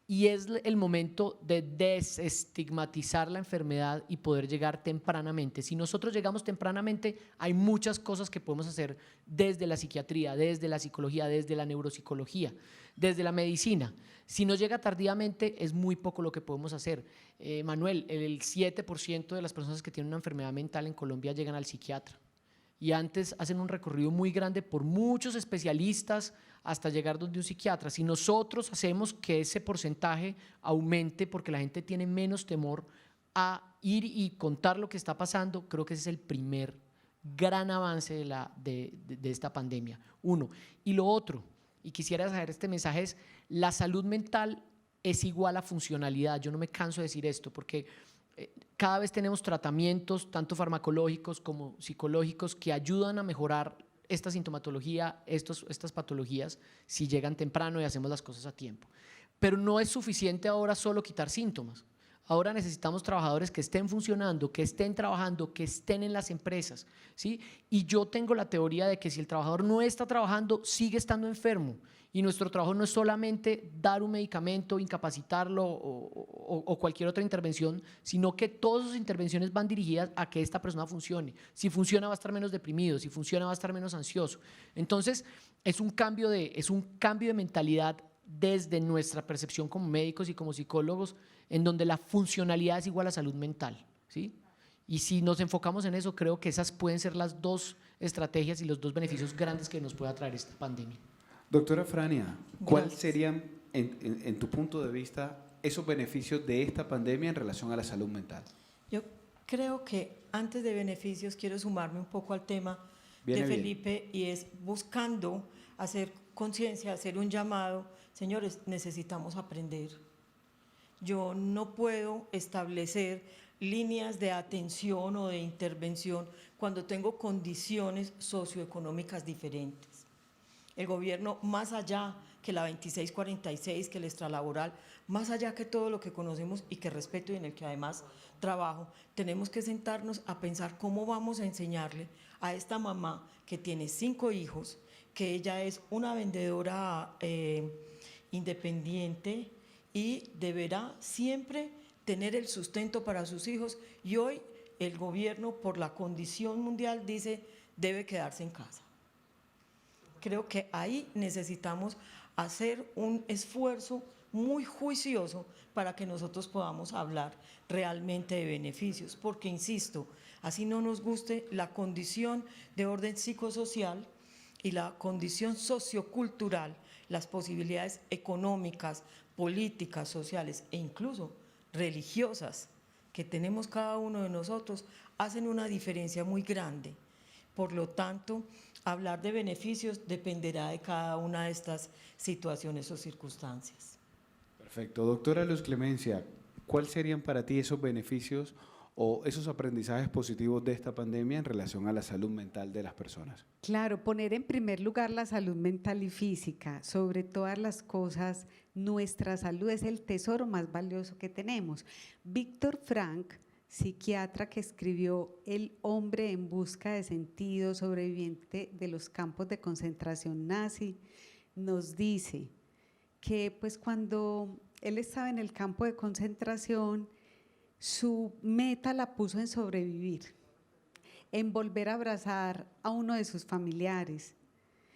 y es el momento de desestigmatizar la enfermedad y poder llegar tempranamente. Si nosotros llegamos tempranamente, hay muchas cosas que podemos hacer desde la psiquiatría, desde la psicología, desde la neuropsicología, desde la medicina. Si nos llega tardíamente, es muy poco lo que podemos hacer. Manuel, el 7% de las personas que tienen una enfermedad mental en Colombia llegan al psiquiatra. Y antes hacen un recorrido muy grande por muchos especialistas hasta llegar donde un psiquiatra. Si nosotros hacemos que ese porcentaje aumente porque la gente tiene menos temor a ir y contar lo que está pasando, creo que ese es el primer gran avance de esta pandemia. Uno. Y lo otro, y quisiera saber este mensaje es, la salud mental es igual a funcionalidad. Yo no me canso de decir esto porque cada vez tenemos tratamientos, tanto farmacológicos como psicológicos, que ayudan a mejorar esta sintomatología, estas patologías, si llegan temprano y hacemos las cosas a tiempo. Pero no es suficiente ahora solo quitar síntomas. Ahora necesitamos trabajadores que estén funcionando, que estén trabajando, que estén en las empresas, ¿sí? Y yo tengo la teoría de que si el trabajador no está trabajando, sigue estando enfermo. Y nuestro trabajo no es solamente dar un medicamento, incapacitarlo o cualquier otra intervención, sino que todas sus intervenciones van dirigidas a que esta persona funcione. Si funciona va a estar menos deprimido, si funciona va a estar menos ansioso. Entonces es un cambio de mentalidad desde nuestra percepción como médicos y como psicólogos, en donde la funcionalidad es igual a salud mental, ¿sí? Y si nos enfocamos en eso, creo que esas pueden ser las dos estrategias y los dos beneficios grandes que nos pueda traer esta pandemia.
Doctora Frania, ¿cuáles serían, en tu punto de vista, esos beneficios de esta pandemia en relación a la salud mental?
Yo creo que antes de beneficios quiero sumarme un poco al tema de Felipe y es buscando hacer conciencia, hacer un llamado. Señores, necesitamos aprender. Yo no puedo establecer líneas de atención o de intervención cuando tengo condiciones socioeconómicas diferentes. El gobierno, más allá que la 2646, que el extralaboral, más allá que todo lo que conocemos y que respeto y en el que además trabajo, tenemos que sentarnos a pensar cómo vamos a enseñarle a esta mamá que tiene 5 hijos, que ella es una vendedora independiente y deberá siempre tener el sustento para sus hijos. Y hoy el gobierno, por la condición mundial, dice debe quedarse en casa. Creo que ahí necesitamos hacer un esfuerzo muy juicioso para que nosotros podamos hablar realmente de beneficios, porque insisto, así no nos guste la condición de orden psicosocial y la condición sociocultural, las posibilidades económicas, políticas, sociales e incluso religiosas que tenemos cada uno de nosotros, hacen una diferencia muy grande. Por lo tanto, hablar de beneficios dependerá de cada una de estas situaciones o circunstancias.
Perfecto. Doctora Luz Clemencia, ¿cuáles serían para ti esos beneficios o esos aprendizajes positivos de esta pandemia en relación a la salud mental de las personas?
Claro, poner en primer lugar la salud mental y física. Sobre todas las cosas, nuestra salud es el tesoro más valioso que tenemos. Viktor Frankl, psiquiatra que escribió El hombre en busca de sentido, sobreviviente de los campos de concentración nazi, nos dice que pues cuando él estaba en el campo de concentración, su meta la puso en sobrevivir, en volver a abrazar a uno de sus familiares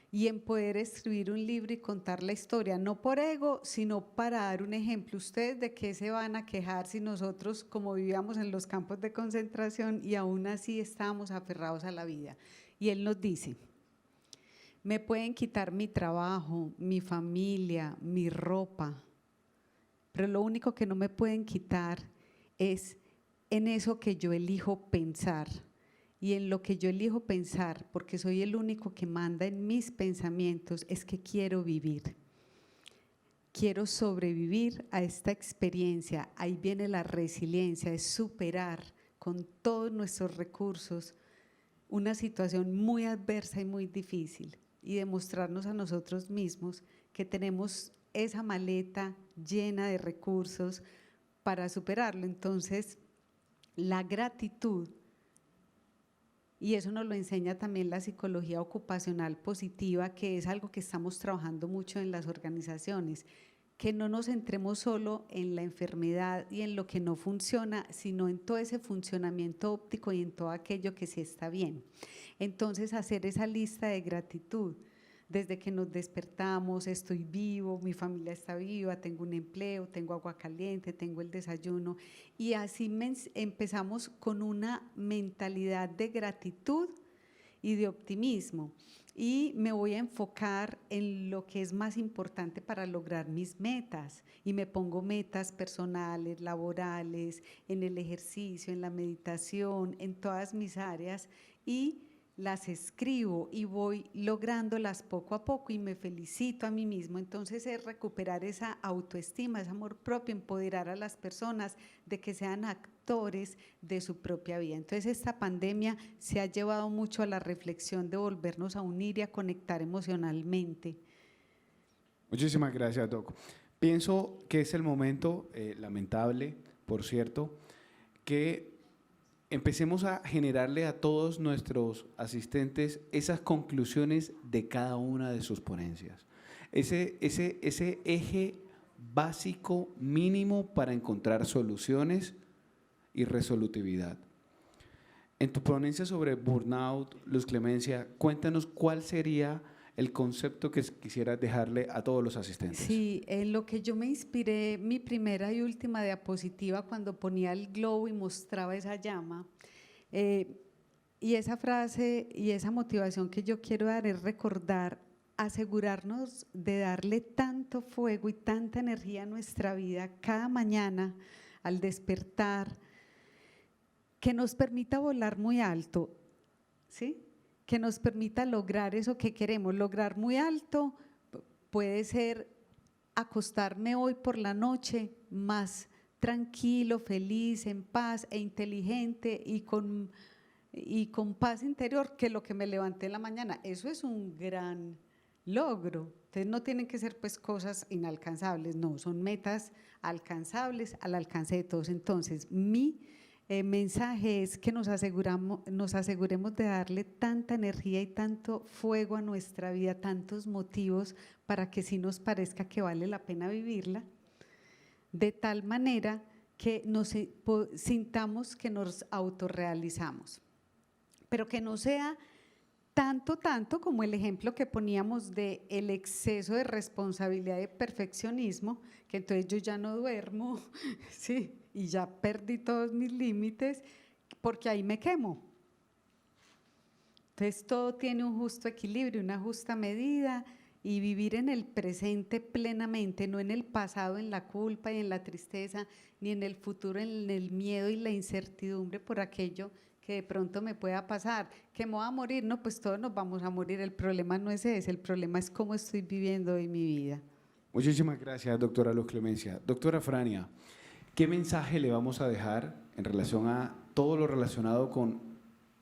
y en poder escribir un libro y contar la historia, no por ego, sino para dar un ejemplo. ¿Ustedes de qué se van a quejar si nosotros, como vivíamos en los campos de concentración y aún así estábamos aferrados a la vida? Y él nos dice, me pueden quitar mi trabajo, mi familia, mi ropa, pero lo único que no me pueden quitar es en eso que yo elijo pensar. Y en lo que yo elijo pensar, porque soy el único que manda en mis pensamientos, es que quiero vivir. Quiero sobrevivir a esta experiencia. Ahí viene la resiliencia, es superar con todos nuestros recursos una situación muy adversa y muy difícil y demostrarnos a nosotros mismos que tenemos esa maleta llena de recursos para superarlo. Entonces, la gratitud, y eso nos lo enseña también la psicología ocupacional positiva, que es algo que estamos trabajando mucho en las organizaciones, que no nos centremos solo en la enfermedad y en lo que no funciona, sino en todo ese funcionamiento óptico y en todo aquello que sí está bien. Entonces, hacer esa lista de gratitud. Desde que nos despertamos, estoy vivo, mi familia está viva, tengo un empleo, tengo agua caliente, tengo el desayuno, y así empezamos con una mentalidad de gratitud y de optimismo. Y me voy a enfocar en lo que es más importante para lograr mis metas, y me pongo metas personales, laborales, en el ejercicio, en la meditación, en todas mis áreas, y las escribo y voy lográndolas poco a poco y me felicito a mí mismo. Entonces es recuperar esa autoestima, ese amor propio, empoderar a las personas de que sean actores de su propia vida. Entonces esta pandemia se ha llevado mucho a la reflexión de volvernos a unir y a conectar emocionalmente.
Muchísimas gracias, Doc. Pienso que es el momento, lamentable, por cierto, que empecemos a generarle a todos nuestros asistentes esas conclusiones de cada una de sus ponencias. Ese eje básico mínimo para encontrar soluciones y resolutividad. En tu ponencia sobre burnout, Luz Clemencia, cuéntanos cuál sería el concepto que quisieras dejarle a todos los asistentes.
Sí, en lo que yo me inspiré, mi primera y última diapositiva, cuando ponía el globo y mostraba esa llama, y esa frase y esa motivación que yo quiero dar es recordar, asegurarnos de darle tanto fuego y tanta energía a nuestra vida cada mañana al despertar, que nos permita volar muy alto, ¿sí? Que nos permita lograr eso que queremos. Lograr muy alto puede ser acostarme hoy por la noche más tranquilo, feliz, en paz e inteligente y con paz interior que lo que me levanté en la mañana. Eso es un gran logro. Entonces no tienen que ser pues cosas inalcanzables, no, son metas alcanzables al alcance de todos. Entonces mi mensaje es que nos aseguremos de darle tanta energía y tanto fuego a nuestra vida, tantos motivos para que sí nos parezca que vale la pena vivirla, de tal manera que nos sintamos que nos autorrealizamos, pero que no sea tanto como el ejemplo que poníamos de el exceso de responsabilidad y perfeccionismo, que entonces yo ya no duermo, sí, y ya perdí todos mis límites porque ahí me quemo. Entonces todo tiene un justo equilibrio, una justa medida, y vivir en el presente plenamente, no en el pasado, en la culpa y en la tristeza, ni en el futuro, en el miedo y la incertidumbre por aquello que de pronto me pueda pasar, que me voy a morir. No, pues todos nos vamos a morir, el problema no es ese, el problema es cómo estoy viviendo hoy mi vida.
Muchísimas gracias, doctora Luz Clemencia. Doctora Frania, ¿qué mensaje le vamos a dejar en relación a todo lo relacionado con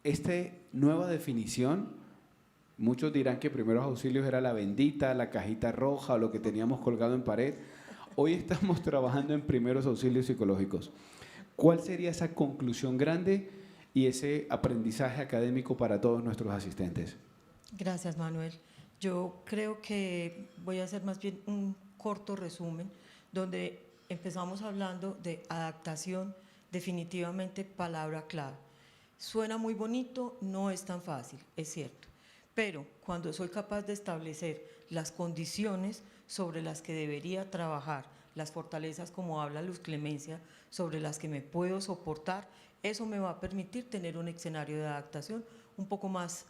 esta nueva definición? Muchos dirán que primeros auxilios era la bendita, la cajita roja o lo que teníamos colgado en pared. Hoy estamos trabajando en primeros auxilios psicológicos. ¿Cuál sería esa conclusión grande y ese aprendizaje académico para todos nuestros asistentes?
Gracias, Manuel. Yo creo que voy a hacer más bien un corto resumen, donde empezamos hablando de adaptación, definitivamente palabra clave. Suena muy bonito, no es tan fácil, es cierto, pero cuando soy capaz de establecer las condiciones sobre las que debería trabajar, las fortalezas, como habla Luz Clemencia, sobre las que me puedo soportar, eso me va a permitir tener un escenario de adaptación un poco más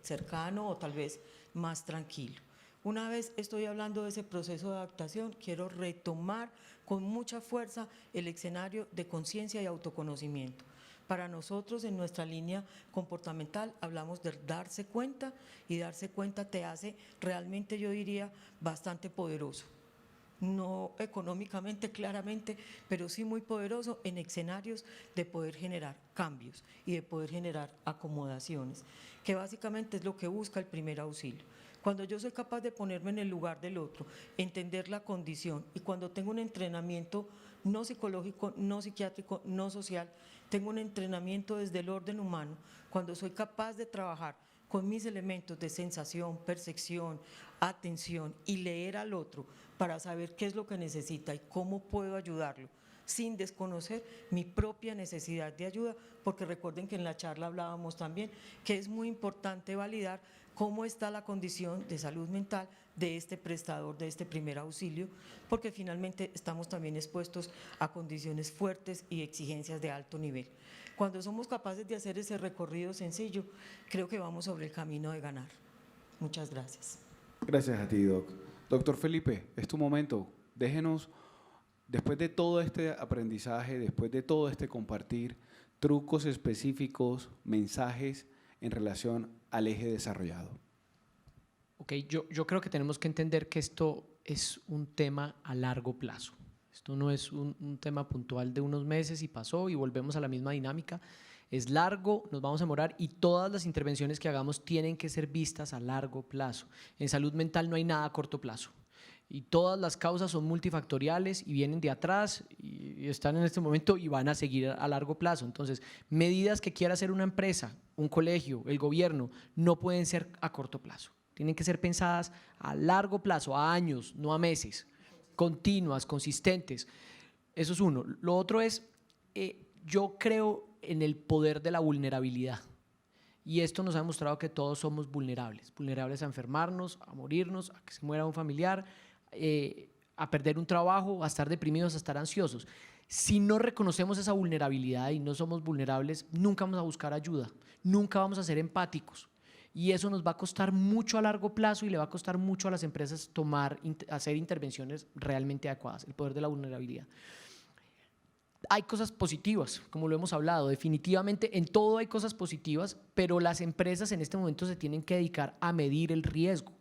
cercano o tal vez más tranquilo. Una vez estoy hablando de ese proceso de adaptación, quiero retomar con mucha fuerza el escenario de conciencia y autoconocimiento. Para nosotros, en nuestra línea comportamental, hablamos de darse cuenta, y darse cuenta te hace realmente, yo diría, bastante poderoso. No económicamente, claramente, pero sí muy poderoso en escenarios de poder generar cambios y de poder generar acomodaciones, que básicamente es lo que busca el primer auxilio. Cuando yo soy capaz de ponerme en el lugar del otro, entender la condición, y cuando tengo un entrenamiento no psicológico, no psiquiátrico, no social, tengo un entrenamiento desde el orden humano, cuando soy capaz de trabajar con mis elementos de sensación, percepción, atención y leer al otro para saber qué es lo que necesita y cómo puedo ayudarlo, sin desconocer mi propia necesidad de ayuda, porque recuerden que en la charla hablábamos también que es muy importante validar cómo está la condición de salud mental de este prestador, de este primer auxilio, porque finalmente estamos también expuestos a condiciones fuertes y exigencias de alto nivel. Cuando somos capaces de hacer ese recorrido sencillo, creo que vamos sobre el camino de ganar. Muchas gracias.
Gracias a ti, Doc. Doctor Felipe, es tu momento. Déjenos, después de todo este aprendizaje, después de todo este compartir, trucos específicos, mensajes en relación al eje desarrollado.
Ok, yo creo que tenemos que entender que esto es un tema a largo plazo. Esto no es un tema puntual de unos meses y pasó y volvemos a la misma dinámica. Es largo, nos vamos a demorar, y todas las intervenciones que hagamos tienen que ser vistas a largo plazo. En salud mental no hay nada a corto plazo. Y todas las causas son multifactoriales y vienen de atrás y están en este momento y van a seguir a largo plazo. Entonces, medidas que quiera hacer una empresa, un colegio, el gobierno, no pueden ser a corto plazo. Tienen que ser pensadas a largo plazo, a años, no a meses, continuas, consistentes. Eso es uno. Lo otro es, yo creo en el poder de la vulnerabilidad. Y esto nos ha demostrado que todos somos vulnerables a enfermarnos, a morirnos, a que se muera un familiar, a perder un trabajo, a estar deprimidos, a estar ansiosos. Si no reconocemos esa vulnerabilidad y no somos vulnerables, nunca vamos a buscar ayuda, nunca vamos a ser empáticos. Y eso nos va a costar mucho a largo plazo y le va a costar mucho a las empresas hacer intervenciones realmente adecuadas, el poder de la vulnerabilidad. Hay cosas positivas, como lo hemos hablado, definitivamente en todo hay cosas positivas, pero las empresas en este momento se tienen que dedicar a medir el riesgo,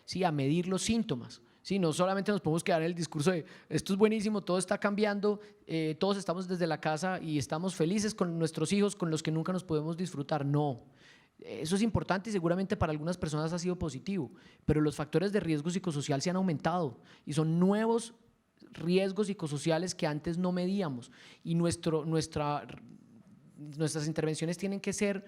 ¿sí? A medir los síntomas. Sí, no solamente nos podemos quedar en el discurso de esto es buenísimo, todo está cambiando, todos estamos desde la casa y estamos felices con nuestros hijos, con los que nunca nos podemos disfrutar. No, eso es importante y seguramente para algunas personas ha sido positivo, pero los factores de riesgo psicosocial se han aumentado y son nuevos riesgos psicosociales que antes no medíamos, y nuestra nuestras intervenciones tienen que ser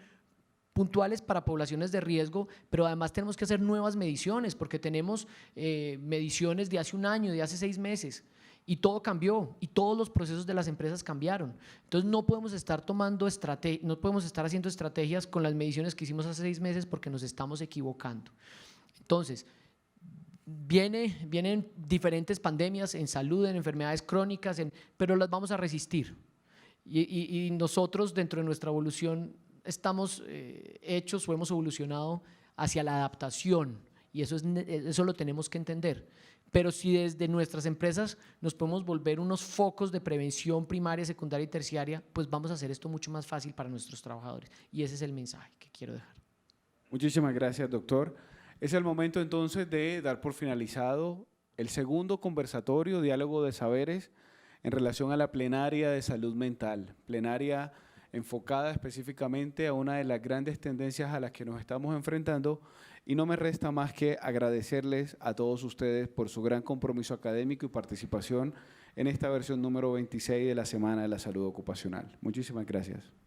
puntuales para poblaciones de riesgo, pero además tenemos que hacer nuevas mediciones, porque tenemos mediciones de hace un año, de hace 6 meses, y todo cambió, y todos los procesos de las empresas cambiaron. Entonces no podemos estar haciendo estrategias con las mediciones que hicimos hace 6 meses porque nos estamos equivocando. Entonces, vienen diferentes pandemias en salud, en enfermedades crónicas, pero las vamos a resistir. Y nosotros, dentro de nuestra evolución, estamos hechos o hemos evolucionado hacia la adaptación, y eso lo tenemos que entender. Pero si desde nuestras empresas nos podemos volver unos focos de prevención primaria, secundaria y terciaria, pues vamos a hacer esto mucho más fácil para nuestros trabajadores. Y ese es el mensaje que quiero dejar.
Muchísimas gracias, doctor. Es el momento entonces de dar por finalizado el segundo conversatorio, diálogo de saberes, en relación a la plenaria de salud mental. Plenaria enfocada específicamente a una de las grandes tendencias a las que nos estamos enfrentando, y no me resta más que agradecerles a todos ustedes por su gran compromiso académico y participación en esta versión número 26 de la Semana de la Salud Ocupacional. Muchísimas gracias.